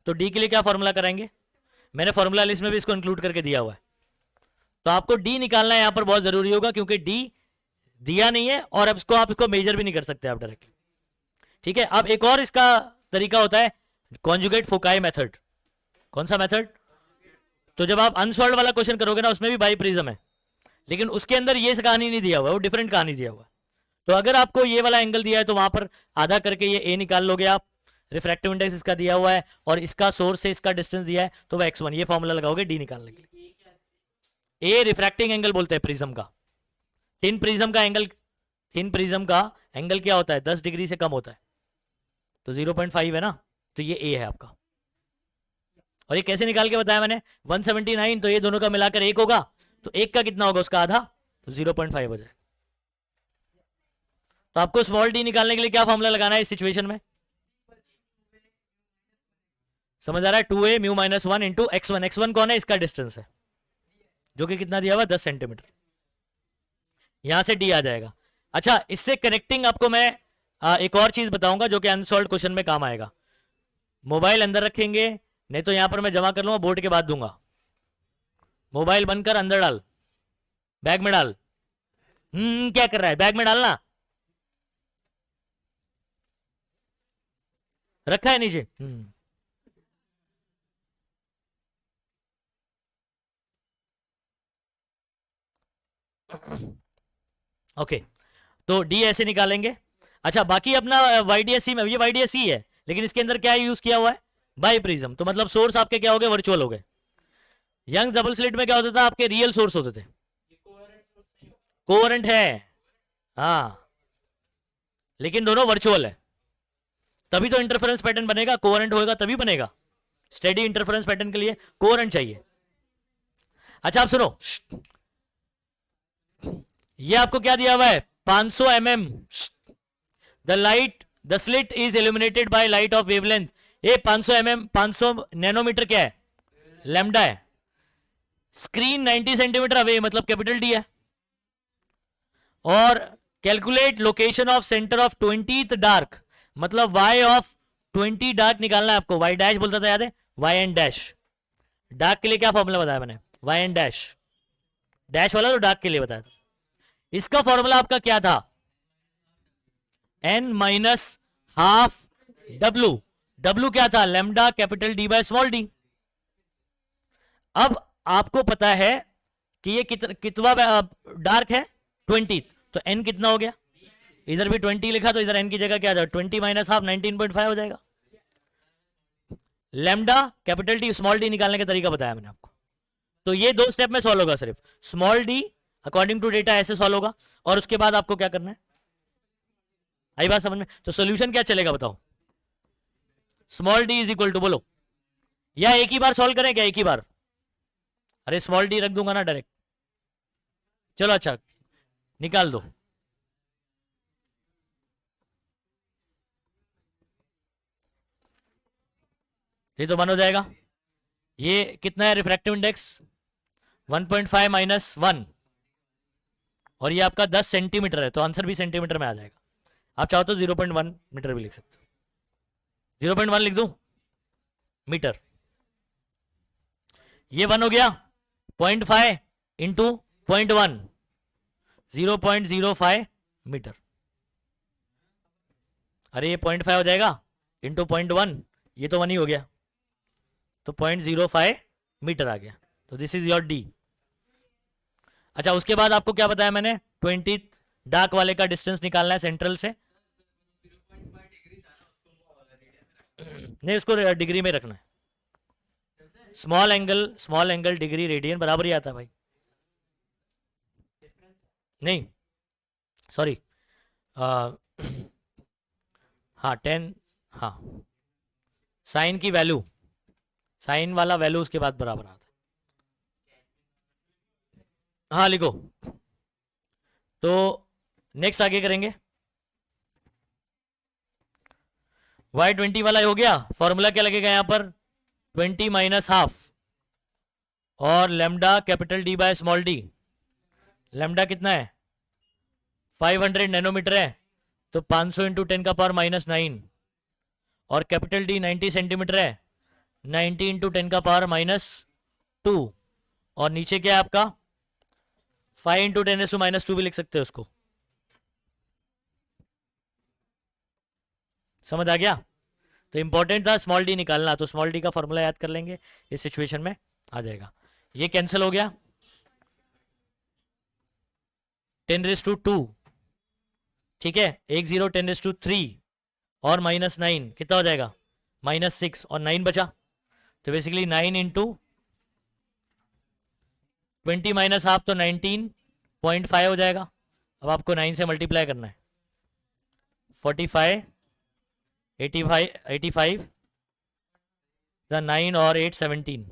तो डी के लिए क्या फॉर्मूला कराएंगे, मैंने फॉर्मूला लिस्ट में भी इसको इंक्लूड करके दिया हुआ है। तो आपको डी निकालना है यहां पर बहुत जरूरी होगा, क्योंकि डी दिया नहीं है और अब इसको आप इसको मेजर भी नहीं कर सकते आप डायरेक्टली। ठीक है, अब एक और इसका तरीका होता है कॉन्जुगेट फोकाई मेथड। कौन सा मेथड, तो जब आप अनसॉल्व वाला क्वेश्चन करोगे ना, उसमें भी बाई प्रिज्म है, लेकिन उसके अंदर ये कहानी नहीं दिया हुआ है, वो डिफरेंट कहानी दिया हुआ है। तो अगर आपको ये वाला एंगल दिया है तो वहां पर आधा करके ये ए निकाल लोगे आप, रिफ्रैक्टिव इंडेक्स इसका दिया हुआ है और इसका सोर्स से इसका डिस्टेंस दिया है, तो वो x1, ये फॉर्मूला लगाओगे डी निकालने के लिए। ए रिफ्रैक्टिंग एंगल बोलते हैं प्रिज्म का, थिन प्रिज्म का एंगल, थिन प्रिज्म का एंगल क्या होता है, 10 डिग्री से कम होता है, तो 0.5 है ना, तो ये ए है आपका। और ये कैसे निकाल के बताया मैंने, 179, तो ये दोनों का मिलाकर 1 होगा, तो 1 का कितना होगा, उसका आधा, तो 0.5 हो जाएगा। तो आपको स्मॉल डी निकालने के लिए क्या फॉर्मूला लगाना है इस सिचुएशन में, समझ आ रहा है, 2a mu minus 1 into x1, x1 कौन है, इसका डिस्टेंस है, जो कि कितना दिया हुआ, 10 सेंटीमीटर, यहां से डी आ जाएगा। अच्छा, इससे कनेक्टिंग आपको मैं एक और चीज बताऊंगा जो कि अनसॉल्व क्वेश्चन में काम आएगा। मोबाइल अंदर रखेंगे, नहीं तो यहां पर मैं जमा कर लूंगा, बोर्ड के बाद दूंगा। मोबाइल बनकर अंदर डाल, बैग में डाल। क्या कर रहा है, बैग में डालना, रखा है नीचे। ओके, तो डी ऐसे निकालेंगे। अच्छा, बाकी अपना वाईडीएससी में, ये वाईडीएससी है, लेकिन इसके अंदर क्या यूज किया हुआ है, बाई प्रिज्म, तो मतलब सोर्स आपके क्या हो गए, वर्चुअल हो गए। यंग डबल स्लिट में क्या होता था, आपके रियल सोर्स होते थे, कोवरेंट है, हाँ, लेकिन दोनों वर्चुअल है, तभी तो इंटरफेरेंस पैटर्न बनेगा, कोवरेंट होगा तभी बनेगा। स्टेडी इंटरफेरेंस पैटर्न के लिए कोवरेंट चाहिए। अच्छा, आप सुनो, ये आपको क्या दिया हुआ है, 500 mm, the light, the slit is illuminated by light of wavelength. ये 500 mm, 500 नैनोमीटर क्या है, लैम्डा है। स्क्रीन 90 सेंटीमीटर अवे, मतलब कैपिटल डी है। और calculate location of centre of 20th dark, मतलब वाई ऑफ 20 डार्क निकालना है आपको, वाई डैश बोलता था, याद है, वाई एन डैश। डार्क के लिए क्या फॉर्मूला बताया मैंने, वाई एन डैश, डैश वाला तो डार्क के लिए बताया था। इसका फॉर्मूला आपका क्या था, n minus half W, W क्या था, lambda capital D by small D. अब आपको पता है कि ये कितना डार्क है, 20, तो n कितना हो गया, इधर भी 20 लिखा, तो इधर n की जगह क्या आ जाएगा, 20 माइनस हाफ 19.5 हो जाएगा। Lambda capital D small D निकालने का तरीका बताया मैंने आपको। तो ये 2 स्टेप में सॉल्व होगा, सिर्फ small D according to data ऐसे सॉल्व होगा, और उसके बाद आपको क्या करना है, आई बात समझ में। तो सोल्यूशन क्या चलेगा बताओ, small D is equal to, बोलो, या एक ही बार सॉल्व करें क्या, एक ही बार, अरे स्मॉल डी रख दूंगा ना डायरेक्ट, चलो अच्छा निकाल दो। ये तो 1 हो जाएगा, ये कितना है रिफ्रैक्टिव इंडेक्स 1.5 माइनस 1, और ये आपका 10 सेंटीमीटर है, तो आंसर भी सेंटीमीटर में आ जाएगा। आप चाहो तो 0.1 मीटर भी लिख सकते हो, 0.1 लिख दूं मीटर, ये 1 हो गया, 0.5 इंटू 0.1, 0.05 मीटर। अरे ये 0.5 हो जाएगा इंटू 0.1, ये तो 1 ही हो गया, तो 0.05 मीटर आ गया, तो दिस इज योर डी। अच्छा, उसके बाद आपको क्या बताया मैंने, 20 डार्क वाले का डिस्टेंस निकालना है सेंट्रल से, नहीं उसको डिग्री में रखना है, स्मॉल एंगल डिग्री रेडियन बराबर ही आता है भाई, नहीं सॉरी, हाँ 10, हाँ साइन की वैल्यू, साइन वाला वैल्यू उसके बाद बराबर आता है, हाँ लिखो। तो नेक्स्ट आगे करेंगे। y20 वाला हो गया। फॉर्मूला क्या लगेगा यहां पर? 20 माइनस हाफ और lambda capital D by small D. Lambda कितना है? 500 नैनोमीटर है, तो 500 इंटू 10⁻⁹ और कैपिटल डी 90 सेंटीमीटर है, 90 इंटू 10⁻²। और नीचे क्या है आपका? 5 इंटू 10⁻² भी लिख सकते हो उसको। समझ आ गया? तो इंपॉर्टेंट था स्मॉल डी निकालना, तो स्मॉल डी का फॉर्मूला याद कर लेंगे, इस सिचुएशन में आ जाएगा। ये कैंसिल हो गया। 10⁻², ठीक है। 1 0 10⁻3 और -9 कितना हो जाएगा? -6 और 9 बचा, तो बेसिकली 9 इंटू 20 माइनस हाफ, तो 19.5 हो जाएगा। अब आपको 9 से मल्टीप्लाई करना है। 45 85 9 और 8 17।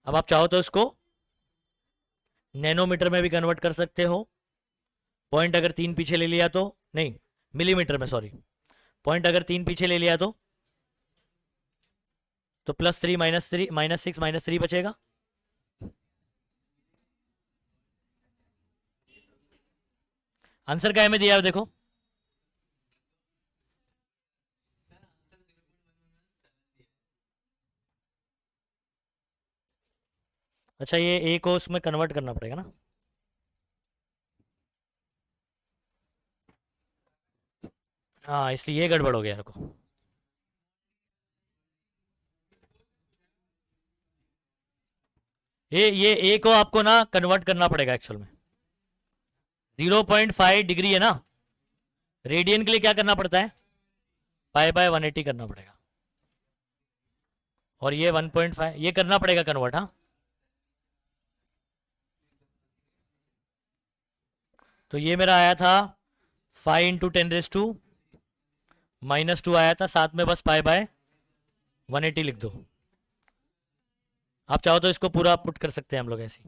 अब आप चाहो तो इसको नैनोमीटर में भी कन्वर्ट कर सकते हो। पॉइंट अगर 3 पीछे ले लिया तो, नहीं मिलीमीटर में, सॉरी, पॉइंट अगर 3 पीछे ले लिया तो +3 -6 -3 बचेगा। आंसर क्या है में दिया है देखो। अच्छा, ये ए को उसमें कन्वर्ट करना पड़ेगा ना। हाँ, इसलिए ये गड़बड़ हो गया मेरे को। ये ए को आपको ना कन्वर्ट करना पड़ेगा एक्चुअल में। 0.5 डिग्री है ना, रेडियन के लिए क्या करना पड़ता है? π/180 करना पड़ेगा। और ये 1.5 ये करना पड़ेगा कन्वर्ट। हाँ, तो ये मेरा आया था 5 इंटू 10⁻² आया था, साथ में बस π/180 लिख दो। आप चाहो तो इसको पूरा पुट कर सकते हैं हम लोग ऐसे।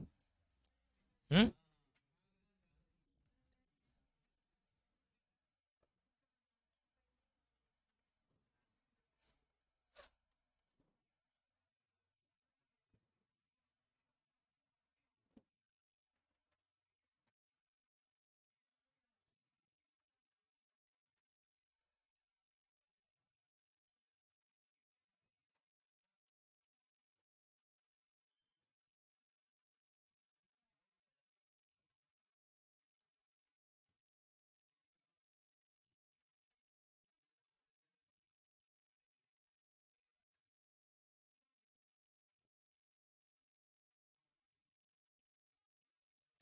हम्म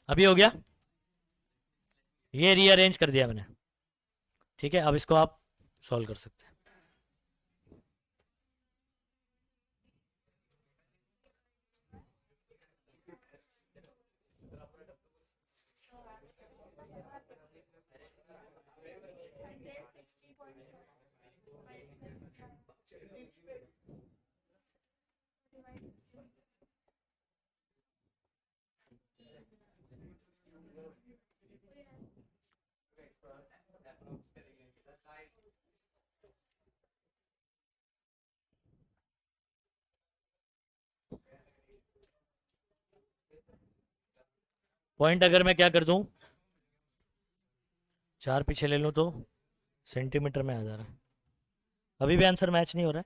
अभी हो गया। ये रीअरेंज कर दिया मैंने, ठीक है। अब इसको आप सॉल्व कर सकते हैं। पॉइंट अगर मैं क्या कर दूं, 4 पीछे ले लूं तो सेंटीमीटर में आ जा रहा है। अभी भी आंसर मैच नहीं हो रहा है।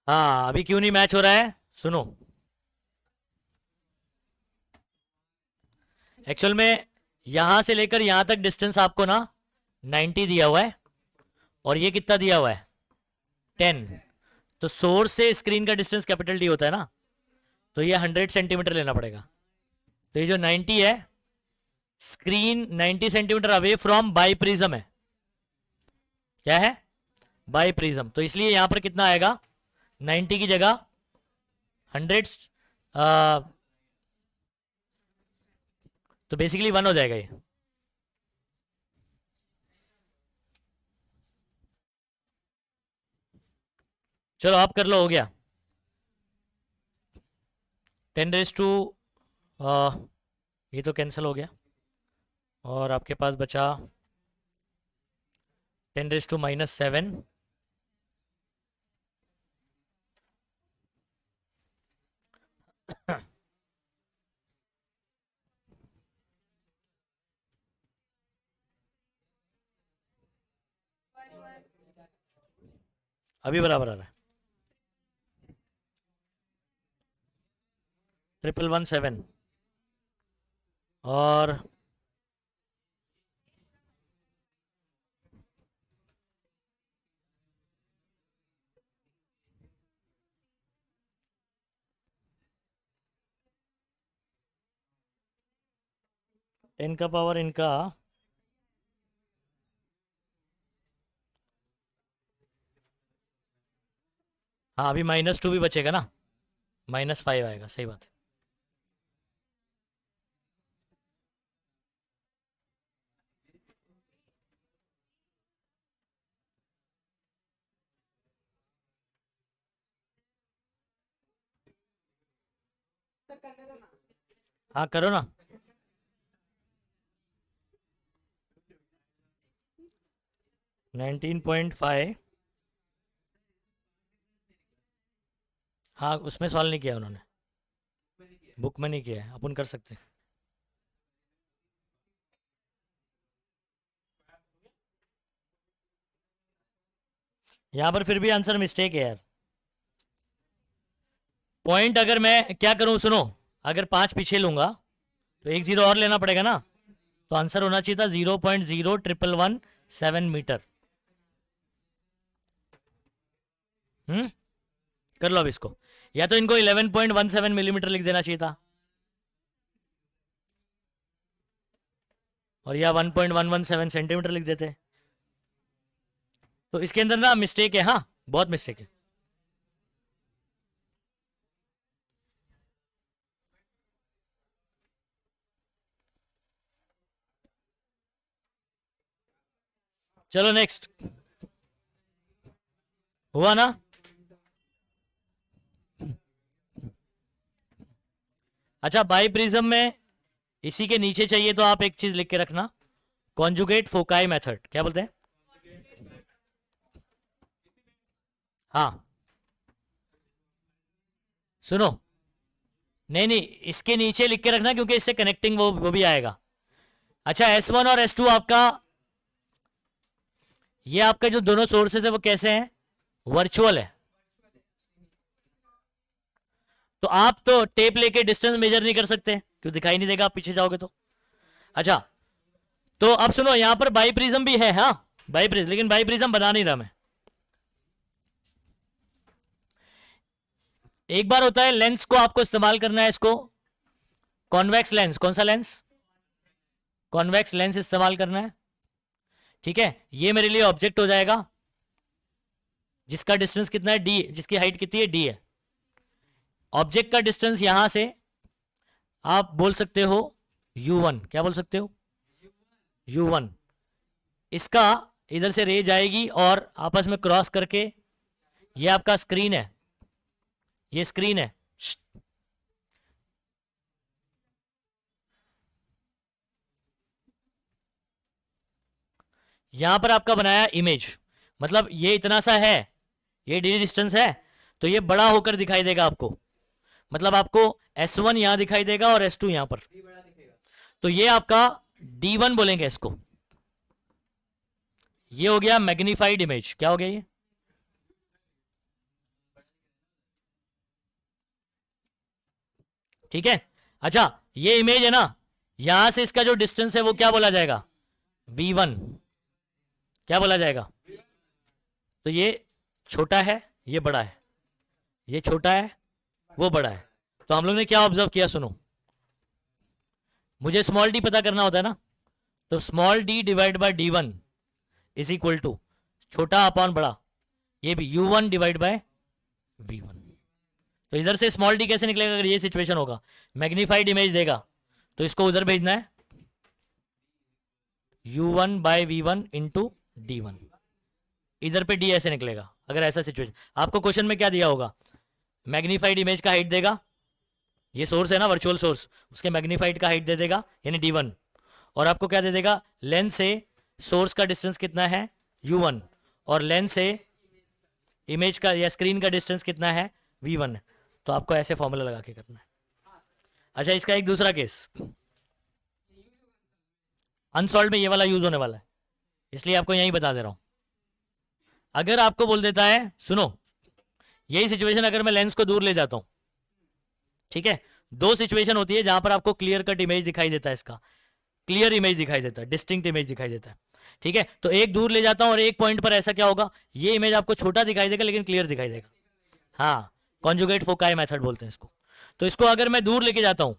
हाँ, अभी क्यों नहीं मैच हो रहा है? सुनो, एक्चुअल में यहां से लेकर यहां तक डिस्टेंस आपको ना 90 दिया हुआ है, और ये कितना दिया हुआ है? 10। तो सोर्स से स्क्रीन का डिस्टेंस कैपिटल डी होता है ना, तो ये 100 सेंटीमीटर लेना पड़ेगा। तो ये जो 90 है, screen 90 centimetre away from by prism है। क्या है? By prism. तो इसलिए यहां पर कितना आएगा? 90 की जगह 100। तो बेसिकली 1 हो जाएगा ये। चलो आप कर लो, हो गया। 10 ये तो कैंसिल हो गया, और आपके पास बचा 10⁻⁻7। अभी बराबर आ रहा है। 1117 और 10 का पावर इनका हाँ, अभी -2 भी बचेगा ना, -5 आएगा, सही बात है। हाँ करो ना। 19.5। हाँ उसमें सॉल्व नहीं किया उन्होंने, बुक में नहीं किया है, अपन कर सकते हैं। यहाँ पर फिर भी आंसर मिस्टेक है यार। पॉइंट अगर मैं क्या करूँ सुनो, अगर 5 पीछे लूंगा तो 1 0 और लेना पड़ेगा ना, तो आंसर होना चाहिए था 0.0117 मीटर। कर लो अब इसको, या तो इनको 11.17 मिलीमीटर लिख देना चाहिए था, और या 1.117 सेंटीमीटर लिख देते। तो इसके अंदर ना मिस्टेक है, हाँ बहुत मिस्टेक है। चलो नेक्स्ट, हुआ ना। अच्छा बाई प्रिज्म में इसी के नीचे चाहिए तो आप एक चीज लिख के रखना, कॉन्जुगेट फोकाई मेथड, क्या बोलते हैं? हाँ सुनो, नहीं नहीं इसके नीचे लिख के रखना, क्योंकि इससे कनेक्टिंग वो भी आएगा। अच्छा S1 और S2 आपका, ये आपका जो दोनों सोर्सेस है वो कैसे हैं? वर्चुअल है। तो आप तो टेप लेके डिस्टेंस मेजर नहीं कर सकते, क्यों दिखाई नहीं देगा आप पीछे जाओगे तो। अच्छा तो अब सुनो, यहां पर बाई प्रिज्म भी है, हाँ बाई प्रिज्म, लेकिन बाई प्रिज्म बना नहीं रहा मैं। एक बार होता है लेंस को आपको इस्तेमाल करना है, इसको कॉन्वेक्स लेंस, कौन सा लेंस? कॉन्वेक्स लेंस इस्तेमाल करना है, ठीक है। ये मेरे लिए ऑब्जेक्ट हो जाएगा जिसका डिस्टेंस कितना है, डी, जिसकी हाइट कितनी है, डी है। ऑब्जेक्ट का डिस्टेंस यहां से आप बोल सकते हो u1, क्या बोल सकते हो? u1। इसका इधर से रे जाएगी और आपस में क्रॉस करके, ये आपका स्क्रीन है, ये स्क्रीन है। यहां पर आपका बनाया इमेज, मतलब ये इतना सा है, ये डी डिस्टेंस है, तो ये बड़ा होकर दिखाई देगा आपको, मतलब आपको S1 यहां दिखाई देगा और S2 यहां पर, तो ये आपका D1 बोलेंगे इसको। ये हो गया मैग्नीफाइड इमेज, क्या हो गया ये? ठीक है। अच्छा ये इमेज है ना, यहां से इसका जो डिस्टेंस है वो क्या बोला जाएगा? V1, क्या बोला जाएगा? तो ये छोटा है, ये बड़ा है, ये छोटा है, वो बड़ा है। तो हम लोग ने क्या ऑब्जर्व किया, सुनो, मुझे स्मॉल डी पता करना होता है ना, तो small D divide by D1 is equal to छोटा अपॉन बड़ा, ये भी U1 डिवाइड बाय V1। तो इधर से स्मॉल डी कैसे निकलेगा? अगर ये सिचुएशन होगा, मैग्नीफाइड इमेज देगा तो इसको उधर भेजना है, u1 bye v1 into d1। इधर पे d ऐसे निकलेगा अगर ऐसा सिचुएशन। आपको क्वेश्चन में क्या दिया होगा, मैग्नीफाइड इमेज का हाइट देगा, ये सोर्स है ना वर्चुअल सोर्स, उसके मैग्नीफाइड का हाइट दे देगा यानी d1, और आपको क्या दे देगा, लेंस से सोर्स का डिस्टेंस कितना है u1, और लेंस से इमेज का या स्क्रीन का डिस्टेंस कितना है v1। तो आपको ऐसे फॉर्मूला लगा के करना है। अच्छा, इसका एक दूसरा केस अनसॉल्व में ये वाला यूज होने वाला है, इसलिए आपको यही बता दे रहा हूं। अगर आपको बोल देता है, सुनो, यही सिचुएशन अगर मैं लेंस को दूर ले जाता हूं, ठीक है, दो सिचुएशन होती है जहां पर आपको क्लियर कट इमेज दिखाई देता है, इसका क्लियर इमेज दिखाई देता है, डिस्टिंक्ट इमेज दिखाई देता है, ठीक है। तो एक दूर ले जाता हूं और एक पॉइंट पर ऐसा क्या होगा, ये इमेज आपको छोटा दिखाई देगा लेकिन क्लियर दिखाई देगा। हाँ, कॉन्जुगेट फोकाई मेथड बोलते हैं इसको। तो इसको अगर मैं दूर लेके जाता हूं,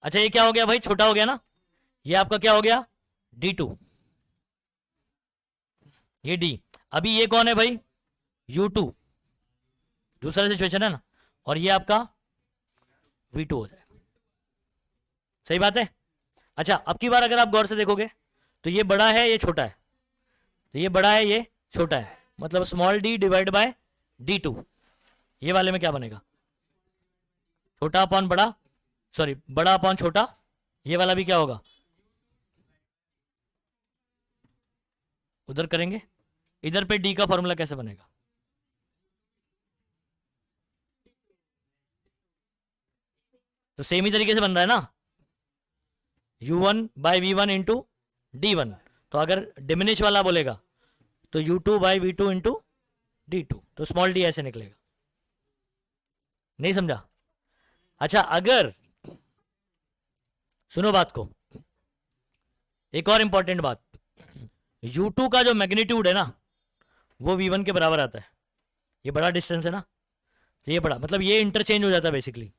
अच्छा ये क्या हो गया भाई, छोटा हो गया ना, ये आपका क्या हो गया D2, ये D। अभी ये कौन है भाई, U2, दूसरा सिचुएशन है ना, और ये आपका V2 हो जाएगा। सही बात है। अच्छा, अब की बार अगर आप गौर से देखोगे तो ये बड़ा है ये छोटा है, तो ये बड़ा है ये छोटा है, मतलब small d divide by D2। ये वाले में क्या बनेगा, छोटा अपॉन बड़ा, सॉरी बड़ा अपॉन छोटा। ये वाला भी क्या होगा, उधर करेंगे, इधर पे d का फॉर्मूला कैसे बनेगा, तो सेम ही तरीके से बन रहा है ना, u1 by v1 into d1। तो अगर डिमिनिश वाला बोलेगा तो u2 by v2 into d2, तो स्मॉल d ऐसे निकलेगा। नहीं समझा। अच्छा, अगर सुनो बात को, एक और इंपॉर्टेंट बात, u2 का जो मैग्नीट्यूड है ना वो v1 के बराबर आता है। ये बड़ा डिस्टेंस है ना, तो ये बड़ा मतलब ये इंटरचेंज हो जाता है बेसिकली।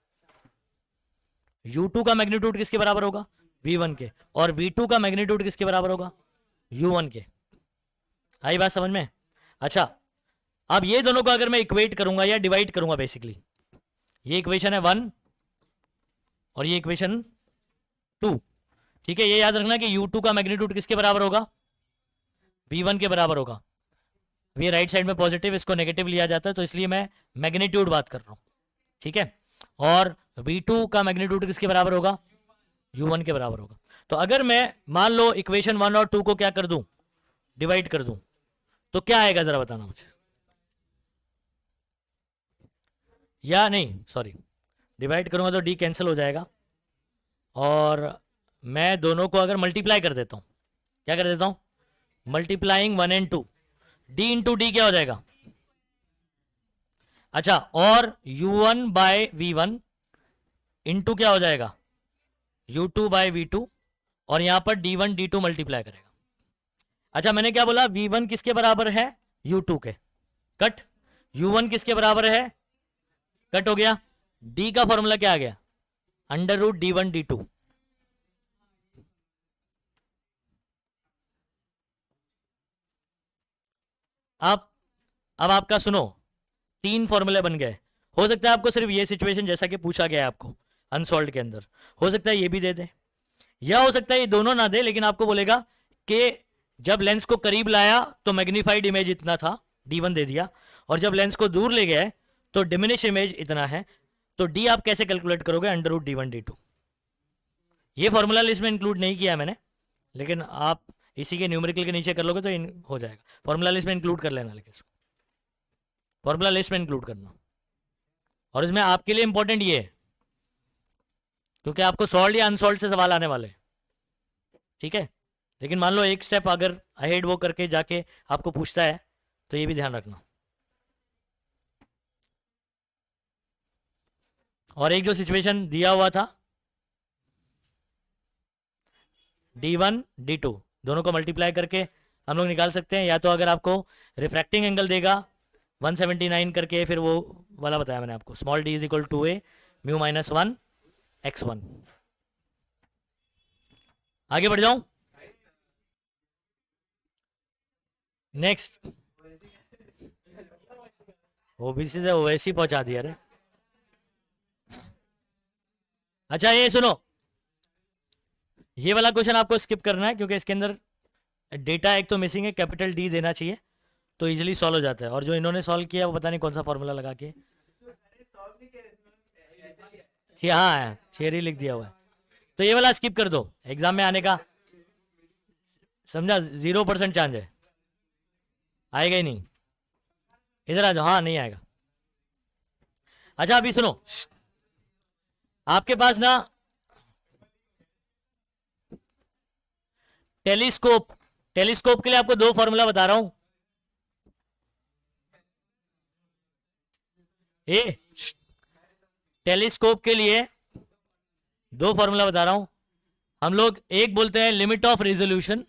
u2 का मैग्नीट्यूड किसके बराबर होगा, v1 के, और v2 का मैग्नीट्यूड किसके बराबर होगा, u1 के। आई बात समझ में। अच्छा, अब ये दोनों को अगर मैं इक्वेट करूंगा या डिवाइड करूंगा, बेसिकली ये इक्वेशन है 1 और ये इक्वेशन 2, ठीक है। ये याद रखना कि u2 का मैग्नीट्यूड किसके बराबर होगा, v1 के बराबर होगा। ये राइट साइड में पॉजिटिव, इसको नेगेटिव लिया जाता है, तो इसलिए मैं मैग्नीट्यूड बात कर रहा हूं, ठीक है। और v2 का मैग्नीट्यूड किसके बराबर होगा, u1 के बराबर होगा। तो अगर मैं मान लो इक्वेशन 1 और 2 को क्या कर दूं, डिवाइड कर दूं, तो क्या आएगा जरा बताना मुझे, या नहीं सॉरी, डिवाइड करूंगा तो d कैंसिल हो जाएगा, और मैं दोनों को अगर मल्टीप्लाई कर देता हूं, क्या कर देता हूं, multiplying 1 and 2, d into D क्या हो जाएगा। अच्छा, और u1 बाय v1 इंटू क्या हो जाएगा, u2 बाय v2, और यहां पर d1 d2 मल्टीप्लाई करेगा। अच्छा, मैंने क्या बोला, v1 किसके बराबर है, u2 के, कट, u1 किसके बराबर है, कट हो गया, d का फॉर्मूला क्या आ गया, अंडर रूट d1 d2। अब आपका सुनो, 3 फॉर्मूले बन गए। हो सकता है आपको सिर्फ ये सिचुएशन जैसा कि पूछा गया है आपको अनसॉल्व के अंदर, हो सकता है ये भी दे दे, या हो सकता है ये दोनों ना दे, लेकिन आपको बोलेगा कि जब लेंस को करीब लाया तो मैग्नीफाइड इमेज इतना था, d1 दे दिया, और जब लेंस को दूर ले गए तो डिमिनिश इमेज इतना है, तो d आप कैसे कैलकुलेट करोगे, अंडर रूट d1 d2। ये फॉर्मूला लिस्ट में इंक्लूड नहीं किया है मैंने, लेकिन आप इसी के न्यूमेरिकल के नीचे कर लोगे तो हो जाएगा। फॉर्मूला लिस्ट में इंक्लूड कर लेना, लेकिन इसको फॉर्मूला लिस्ट में इंक्लूड करना, और इसमें आपके लिए इंपॉर्टेंट ये है क्योंकि आपको सॉल्व या अनसॉल्व से सवाल आने वाले, ठीक है। लेकिन मान लो एक स्टेप अगर अहेड वो करके जाके आपको पूछता है तो ये भी ध्यान रखना। और एक जो सिचुएशन दिया हुआ था d1 d2 दोनों को मल्टीप्लाई करके हम लोग निकाल सकते हैं, या तो अगर आपको रिफ्रैक्टिंग एंगल देगा 179 करके, फिर वो वाला बताया मैंने आपको, small d is equal to a mu minus 1 x1। आगे बढ़ जाऊं, नेक्स्ट ओबीसी से ओवैसी पहुंचा दिया रे। अच्छा ये सुनो, ये वाला क्वेश्चन आपको स्किप करना है क्योंकि इसके अंदर डेटा एक तो मिसिंग है, कैपिटल डी देना चाहिए तो इजीली सॉल्व हो जाता है। और जो इन्होंने सॉल्व किया वो पता नहीं कौन सा फॉर्मूला लगा के, हाँ थियरी लिख दिया हुआ है। तो ये वाला स्किप कर दो, एग्जाम में आने का समझा 0% चांस है, आएगा ही नहीं। इधर आ जाओ, हाँ नहीं आएगा। अच्छा अभी सुनो, आपके पास ना टेलीस्कोप, टेलीस्कोप के लिए आपको दो फॉर्मूला बता रहा हूं। ए टेलीस्कोप के लिए दो फॉर्मूला बता रहा हूं हम लोग। एक बोलते हैं लिमिट ऑफ रिजोल्यूशन,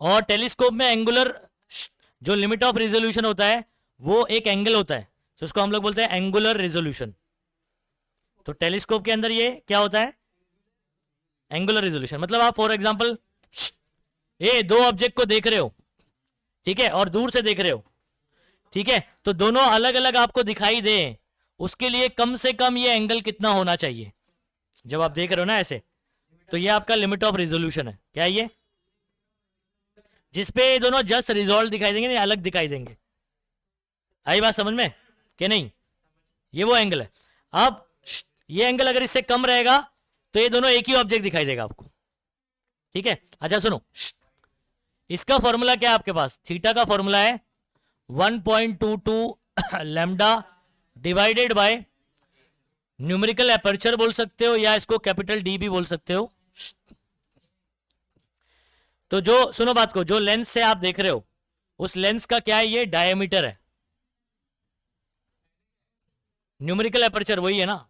और टेलीस्कोप में एंगुलर, जो लिमिट ऑफ रिजोल्यूशन होता है वो एक एंगल होता है, तो उसको हम लोग बोलते हैं एंगुलर रिजोल्यूशन। तो टेलीस्कोप के अंदर ये क्या होता है, एंगुलर रिजोल्यूशन। मतलब आप फॉर एग्जांपल ये दो ऑब्जेक्ट को देख रहे हो, ठीक है, और दूर से देख रहे हो, ठीक है, तो दोनों अलग अलग आपको दिखाई दे, उसके लिए कम से कम ये एंगल कितना होना चाहिए जब आप देख रहे हो ना ऐसे, तो ये आपका लिमिट ऑफ रिजोल्यूशन है। क्या ये जिसपे ये दोनों जस्ट रिजॉल्व दिखाई देंगे, नहीं अलग दिखाई देंगे। आई बात समझ में कि नहीं, ये वो एंगल है। अब ये एंगल अगर इससे कम रहेगा तो ये दोनों एक ही ऑब्जेक्ट दिखाई देगा आपको, ठीक है। अच्छा सुनो, इसका फॉर्मूला क्या है आपके पास, थीटा का फॉर्मूला है 1.22 lambda divided by numerical aperture बोल सकते हो या इसको कैपिटल डी भी बोल सकते हो। तो जो सुनो बात को, जो लेंस से आप देख रहे हो उस लेंस का क्या है, ये डायमीटर है। न्यूमेरिकल एपर्चर वही है ना,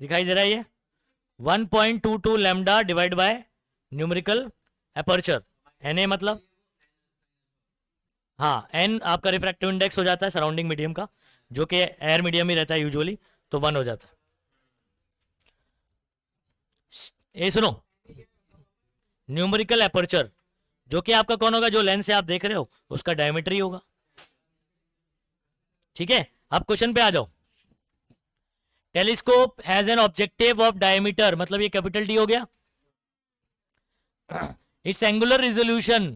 दिखाई दे रहा है ये 1.22 lambda divide by numerical aperture, N A मतलब, हाँ एन आपका रिफ्रैक्टिव इंडेक्स हो जाता है सराउंडिंग मीडियम का, जो कि एयर मीडियम ही रहता है यूजुअली, तो 1 हो जाता है। ये सुनो, न्यूमेरिकल एपर्चर जो कि आपका कौन होगा, जो लेंस से आप देख रहे हो उसका डायमीटर ही होगा, ठीक है। अब क्वेश्चन पे आ जाओ। Telescope has an objective of diameter, मतलब ये कैपिटल डी हो गया। It's angular resolution,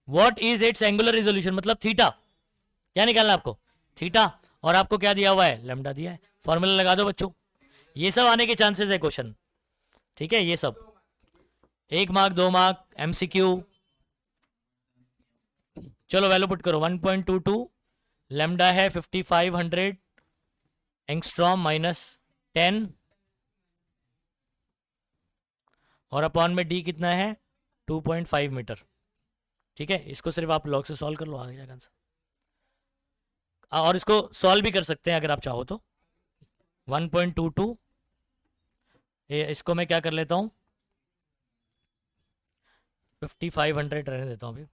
what is it's angular resolution, मतलब थीटा, क्या निकालना आपको, थीटा, और आपको क्या दिया हुआ है, लैम्डा दिया है। फॉर्मूला लगा दो बच्चों, ये सब आने के चांसेस है क्वेश्चन, ठीक है। ये सब 1 मार्क 2 मार्क एमसीक्यू। चलो वैल्यू पुट करो, 1.22 लैम्डा है 5500 एंगस्ट्रॉम माइनस 10, और अपॉन में डी कितना है 2.5 मीटर, ठीक है। इसको सिर्फ आप लॉग से सॉल्व कर लो, आ जाएगा आंसर। और इसको सॉल्व भी कर सकते हैं अगर आप चाहो तो। 1.22, इसको मैं क्या कर लेता हूँ 5500 रहने देता हूँ अभी,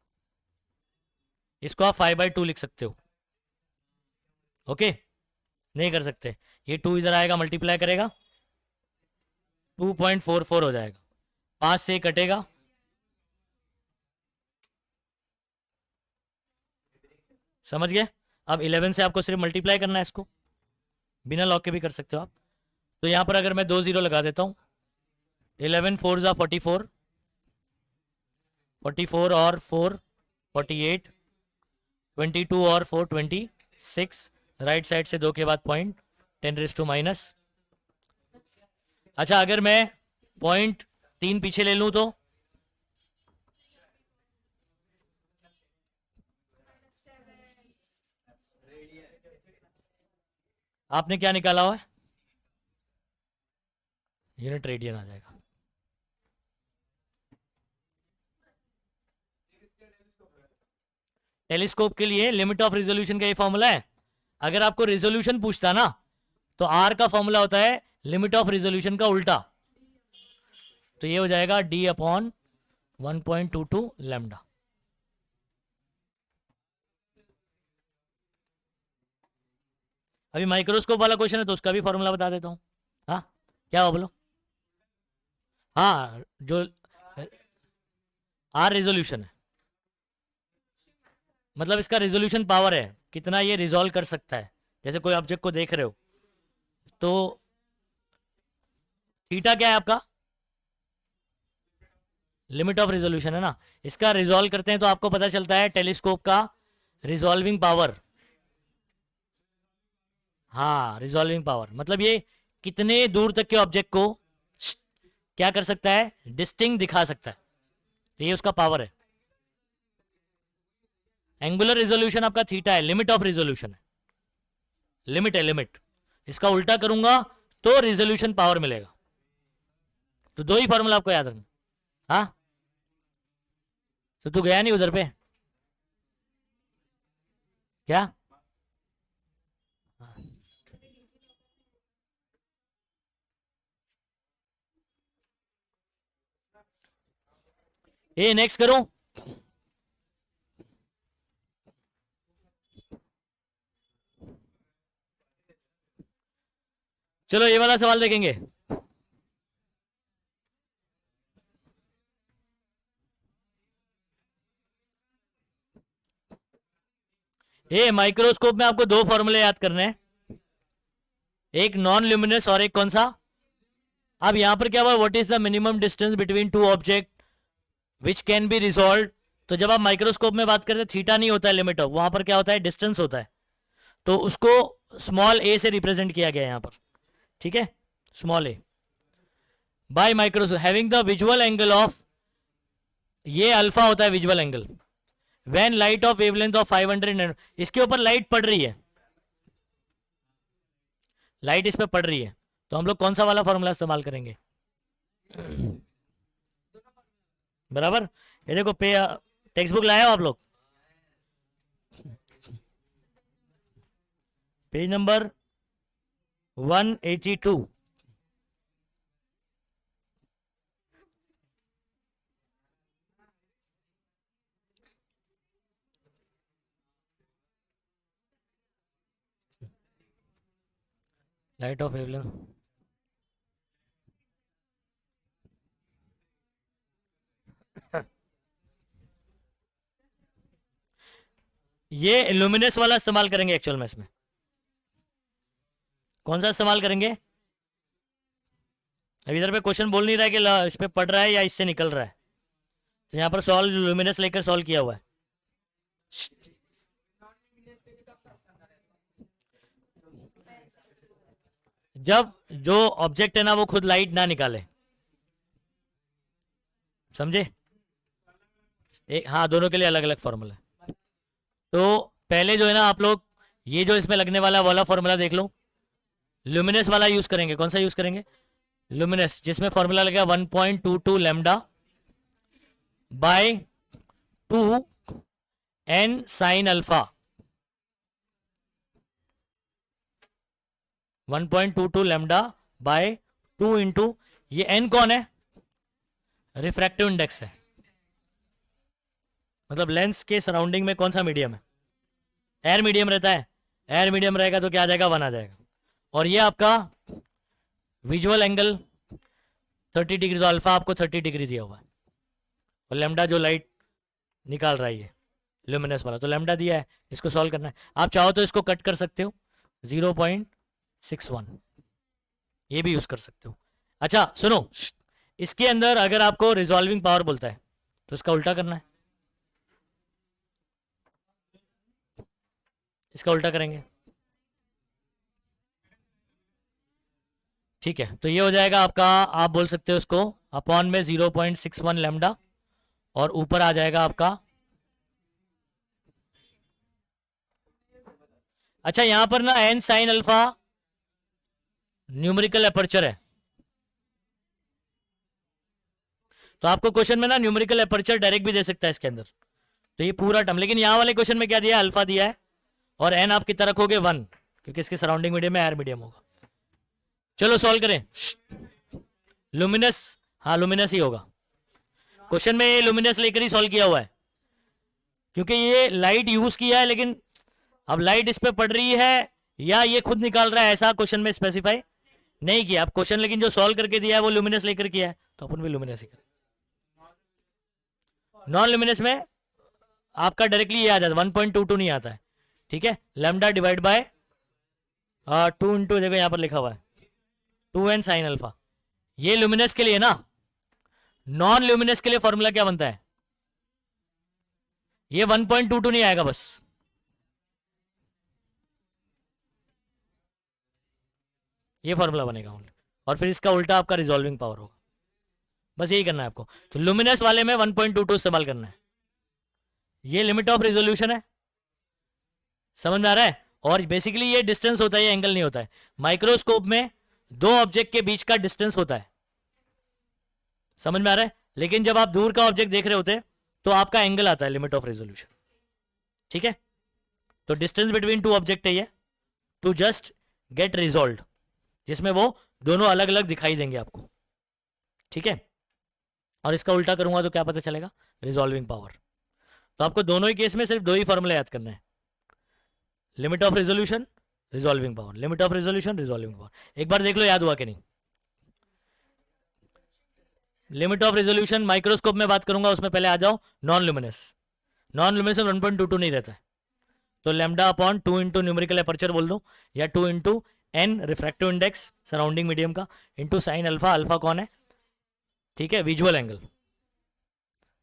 इसको आप 5/2 लिख सकते हो, ओके। नहीं कर सकते, ये 2 इधर आएगा मल्टीप्लाई करेगा 2.44 हो जाएगा, 5 से कटेगा, समझ गए। अब 11 से आपको सिर्फ मल्टीप्लाई करना है इसको, बिना लॉग के भी कर सकते हो आप। तो यहां पर अगर मैं 2 0 लगा देता हूं, 11 4 जा 44, 44 और 4 48, 22 और 4 26, राइट साइड से 2 के बाद पॉइंट 10⁻⁻। अच्छा अगर मैं पॉइंट 3 पीछे ले लूं तो आपने क्या निकाला हुआ है, यूनिट रेडियन आ जाएगा। टेलीस्कोप के लिए लिमिट ऑफ रिजोल्यूशन का ये फॉर्मूला है। अगर आपको रिजोल्यूशन पूछता ना तो आर का फॉर्मूला होता है लिमिट ऑफ रिजोल्यूशन का उल्टा, तो ये हो जाएगा डी अपॉन 1.22 लैम्डा। अभी माइक्रोस्कोप वाला क्वेश्चन है तो उसका भी फॉर्मूला बता देता हूं, हाँ क्या हुआ बोलो? हाँ, जो आर रेजोल्यूशन है, मतलब इसका रेजोल्यूशन पावर है, कितना ये रिजॉल्व कर सकता है। जैसे कोई ऑब्जेक्ट को देख रहे हो तो थीटा क्या है आपका? लिमिट ऑफ रिजोल्यूशन है ना। इसका रिजॉल्व करते हैं तो आपको पता चलता है टेलीस्कोप का रिजॉल्विंग पावर। हाँ, रिजॉल्विंग पावर मतलब ये कितने दूर तक के ऑब्जेक्ट को क्या कर सकता है, डिस्टिंक्ट दिखा सकता है, तो ये उसका पावर है। एंगुलर रिजोल्यूशन आपका थीटा है, लिमिट ऑफ रिजोल्यूशन है, लिमिट है, लिमिट। इसका उल्टा करूंगा तो रिजोल्यूशन पावर मिलेगा। तो दो ही फॉर्मूला आपको याद रखना। हाँ, तो तू गया नहीं उधर पे क्या? ये नेक्स्ट करूं? चलो ये वाला सवाल देखेंगे। ये माइक्रोस्कोप में आपको दो फॉर्मूले याद करने हैं, एक नॉन ल्यूमिनस और एक कौन सा? अब यहां पर क्या हुआ, what is the minimum distance between two object which can be resolve. तो जब आप माइक्रोस्कोप में बात करते हैं थीटा नहीं होता है लिमिट ऑफ, वहां पर क्या होता है, डिस्टेंस होता है। तो उसको स्मॉल ए से रिप्रेजेंट किया गया है यहां पर, ठीक है, small A by microscope having the visual angle of, ये अल्फा होता है visual angle, when light of wavelength of 500 इसके ऊपर लाइट पड़ रही है, लाइट इस पे पड़ रही है, तो हम लोग कौन सा वाला फॉर्मूला इस्तेमाल करेंगे? बराबर। ये देखो पे टेक्स्ट बुक लाए हो आप लोग, page number 182। Light of wavelength, ये लुमिनस वाला इस्तेमाल करेंगे एक्चुअल में। इसमें कौन सा इस्तेमाल करेंगे? अब इधर पे क्वेश्चन बोल नहीं रहा है कि इस पे पढ़ रहा है या इससे निकल रहा है, तो यहां पर सॉल्व लुमिनस लेकर सॉल्व किया हुआ है। जब जो ऑब्जेक्ट है ना वो खुद लाइट ना निकाले, समझे? एक, हाँ, दोनों के लिए अलग अलग फॉर्मूला है। तो पहले जो है ना आप लोग ये जो इसमें लगने वाला वाला फॉर्मूला देख लो, लुमिनस वाला यूज करेंगे। कौन सा यूज करेंगे? लुमिनस, जिसमें फॉर्मूला लगेगा 1.22 lambda by 2 N sine alpha. 1.22 lambda by 2 into, ये एन कौन है? रिफ्रैक्टिव इंडेक्स है, मतलब लेंस के सराउंडिंग में कौन सा मीडियम है? एयर मीडियम रहता है, एयर मीडियम रहेगा तो क्या आ जाएगा, 1 आ जाएगा। और ये आपका विजुअल एंगल 30 डिग्री, तो अल्फा आपको 30 डिग्री दिया हुआ है, और लेमडा जो लाइट निकाल रहा है ये ल्यूमिनस वाला, तो लेमडा दिया है। इसको सॉल्व करना है, आप चाहो तो इसको कट कर सकते हो 0.61, ये भी यूज कर सकते हो। अच्छा सुनो, इसके अंदर अगर आपको रिजॉल्विंग पावर बोलता है तो इसका उल्टा करना है, इसका उल्टा करेंगे, ठीक है। तो ये हो जाएगा आपका, आप बोल सकते हो इसको अपॉन में 0.61 लैम्डा, और ऊपर आ जाएगा आपका, अच्छा यहां पर ना N sine alpha numerical aperture है, तो आपको क्वेश्चन में ना न्यूमेरिकल अपर्चर डायरेक्ट भी दे सकता है इसके अंदर, तो ये पूरा टर्म, लेकिन यहां वाले क्वेश्चन में क्या दिया है, अल्फा दिया है, और एन आप कितना रखोगे 1, क्योंकि इसके सराउंडिंग मीडियम में एयर मीडियम होगा। चलो सॉल्व करें। लुमिनस, हाँ लुमिनस ही होगा, क्वेश्चन में ये लुमिनस लेकर ही सॉल्व किया हुआ है, क्योंकि ये लाइट यूज किया है, लेकिन अब लाइट इस पे पड़ रही है या ये खुद निकाल रहा है, ऐसा क्वेश्चन में स्पेसिफाई नहीं किया आप क्वेश्चन, लेकिन जो सॉल्व करके दिया है वो लुमिनस लेकर किया है, तो अपन भी लुमिनस ही करें। नॉन लुमिनस में आपका डायरेक्टली ये आ जाता है, 1.22 नहीं आता है, ठीक है। लैम्डा डिवाइड बाय 2 इंटू, देखो यहाँ पर लिखा हुआ है 2n साइन अल्फा, ये लुमिनस के लिए ना। नॉन लुमिनस के लिए फॉर्मूला क्या बनता है, ये 1.22 नहीं आएगा बस, ये फॉर्मूला बनेगा ओनली, और फिर इसका उल्टा आपका रिजॉल्विंग पावर होगा। बस यही करना है आपको। तो लुमिनस वाले में 1.22 इस्तेमाल करना है, ये लिमिट ऑफ रिजोल्यूशन है, समझ में आ रहा है। और बेसिकली ये डिस्टेंस होता है, ये एंगल नहीं होता है। माइक्रोस्कोप में दो ऑब्जेक्ट के बीच का डिस्टेंस होता है, समझ में आ रहा है। लेकिन जब आप दूर का ऑब्जेक्ट देख रहे होते हैं तो आपका एंगल आता है, लिमिट ऑफ रेजोल्यूशन, ठीक है। तो डिस्टेंस बिटवीन टू ऑब्जेक्ट है ये, टू जस्ट गेट रिजॉल्व, जिसमें वो दोनों अलग अलग दिखाई देंगे आपको, ठीक है। और इसका उल्टा करूंगा तो क्या पता चलेगा, रिजॉल्विंग पावर। तो आपको दोनों ही केस में सिर्फ दो ही फॉर्मूला याद करना है, limit of resolution, resolving power, limit of resolution, resolving power. एक बार देख लो याद हुआ कि नहीं। लिमिट ऑफ रेजोल्यूशन माइक्रोस्कोप में बात करूंगा, उसमें पहले आ जाओ नॉन लुमिनस। नॉन लुमिनस में 1.22 नहीं रहता है, तो lambda upon 2 into numerical aperture बोल दो, या 2 into N refractive index surrounding medium का, इंटू साइन अल्फा, अल्फा कौन है, ठीक है, विजुअल एंगल,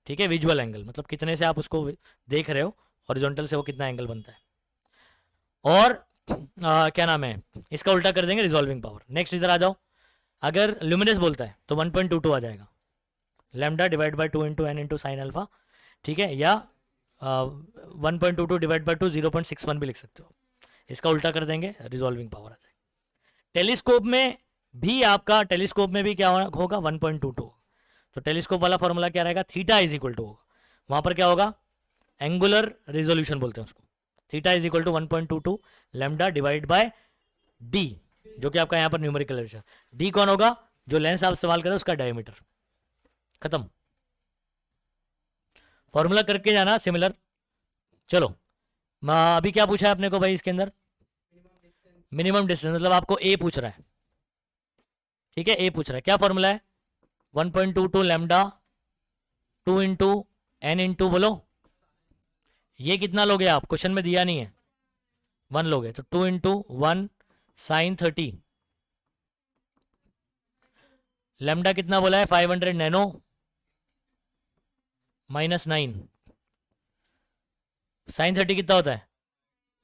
ठीक है। विजुअल एंगल मतलब कितने से आप उसको देख रहे हो, हॉरिजॉन्टल से वो कितना एंगल बनता है। और क्या नाम है, इसका उल्टा कर देंगे, रिजॉल्विंग पावर। नेक्स्ट इधर आ जाओ, अगर ल्यूमिनस बोलता है तो 1.22 आ जाएगा, lambda divide by 2 into N into sine alpha, ठीक है। या 1.22 डिवाइड बाय 2 0.61 भी लिख सकते हो, इसका उल्टा कर देंगे, रिजॉल्विंग पावर आ जाएगा। टेलीस्कोप में भी आपका, टेलीस्कोप में भी क्या होगा, 1.22। तो टेलीस्कोप वाला फॉर्मूला क्या रहेगा, थीटा इज इक्वल टू होगा, वहां पर क्या होगा, एंगुलर रिजोल्यूशन बोलते हैं उसको, theta is equal to 1.22 lambda divide by D, जो कि आपका यहां पर न्यूमेरिकल है। डी कौन होगा, जो लेंस आप इस्तेमाल करें उसका डायमीटर, खत्म। फॉर्मूला करके जाना सिमिलर। चलो अभी क्या पूछा है अपने को भाई इसके अंदर, मिनिमम डिस्टेंस, मतलब आपको ए पूछ रहा है, ठीक है, ए पूछ रहा है। क्या फॉर्मूला है, 1.22 लैम्डा 2 इंटू एन इंटू, बोलो ये कितना लोगे आप, क्वेश्चन में दिया नहीं है, 1 लोगे, तो 2 इंटू 1 साइन 30, लैम्डा कितना बोला है, 500 नैनो माइनस 9, साइन 30 कितना होता है,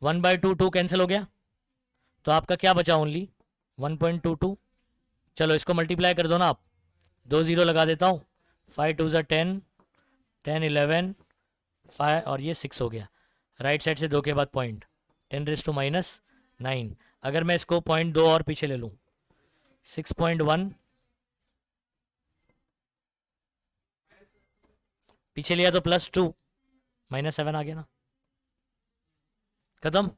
1/2, 2 कैंसिल हो गया, तो आपका क्या बचा, ओनली 1.22। चलो इसको मल्टीप्लाई कर दो ना आप, 2 0 लगा देता हूँ, 5 2 10, 10 11 5, और ये 6 हो गया। राइट साइड से 2 के बाद पॉइंट, 10⁻⁹। अगर मैं इसको पॉइंट 2 और पीछे ले लूँ, 6.1 पीछे लिया तो +2 -7 आ गया ना, खत्म।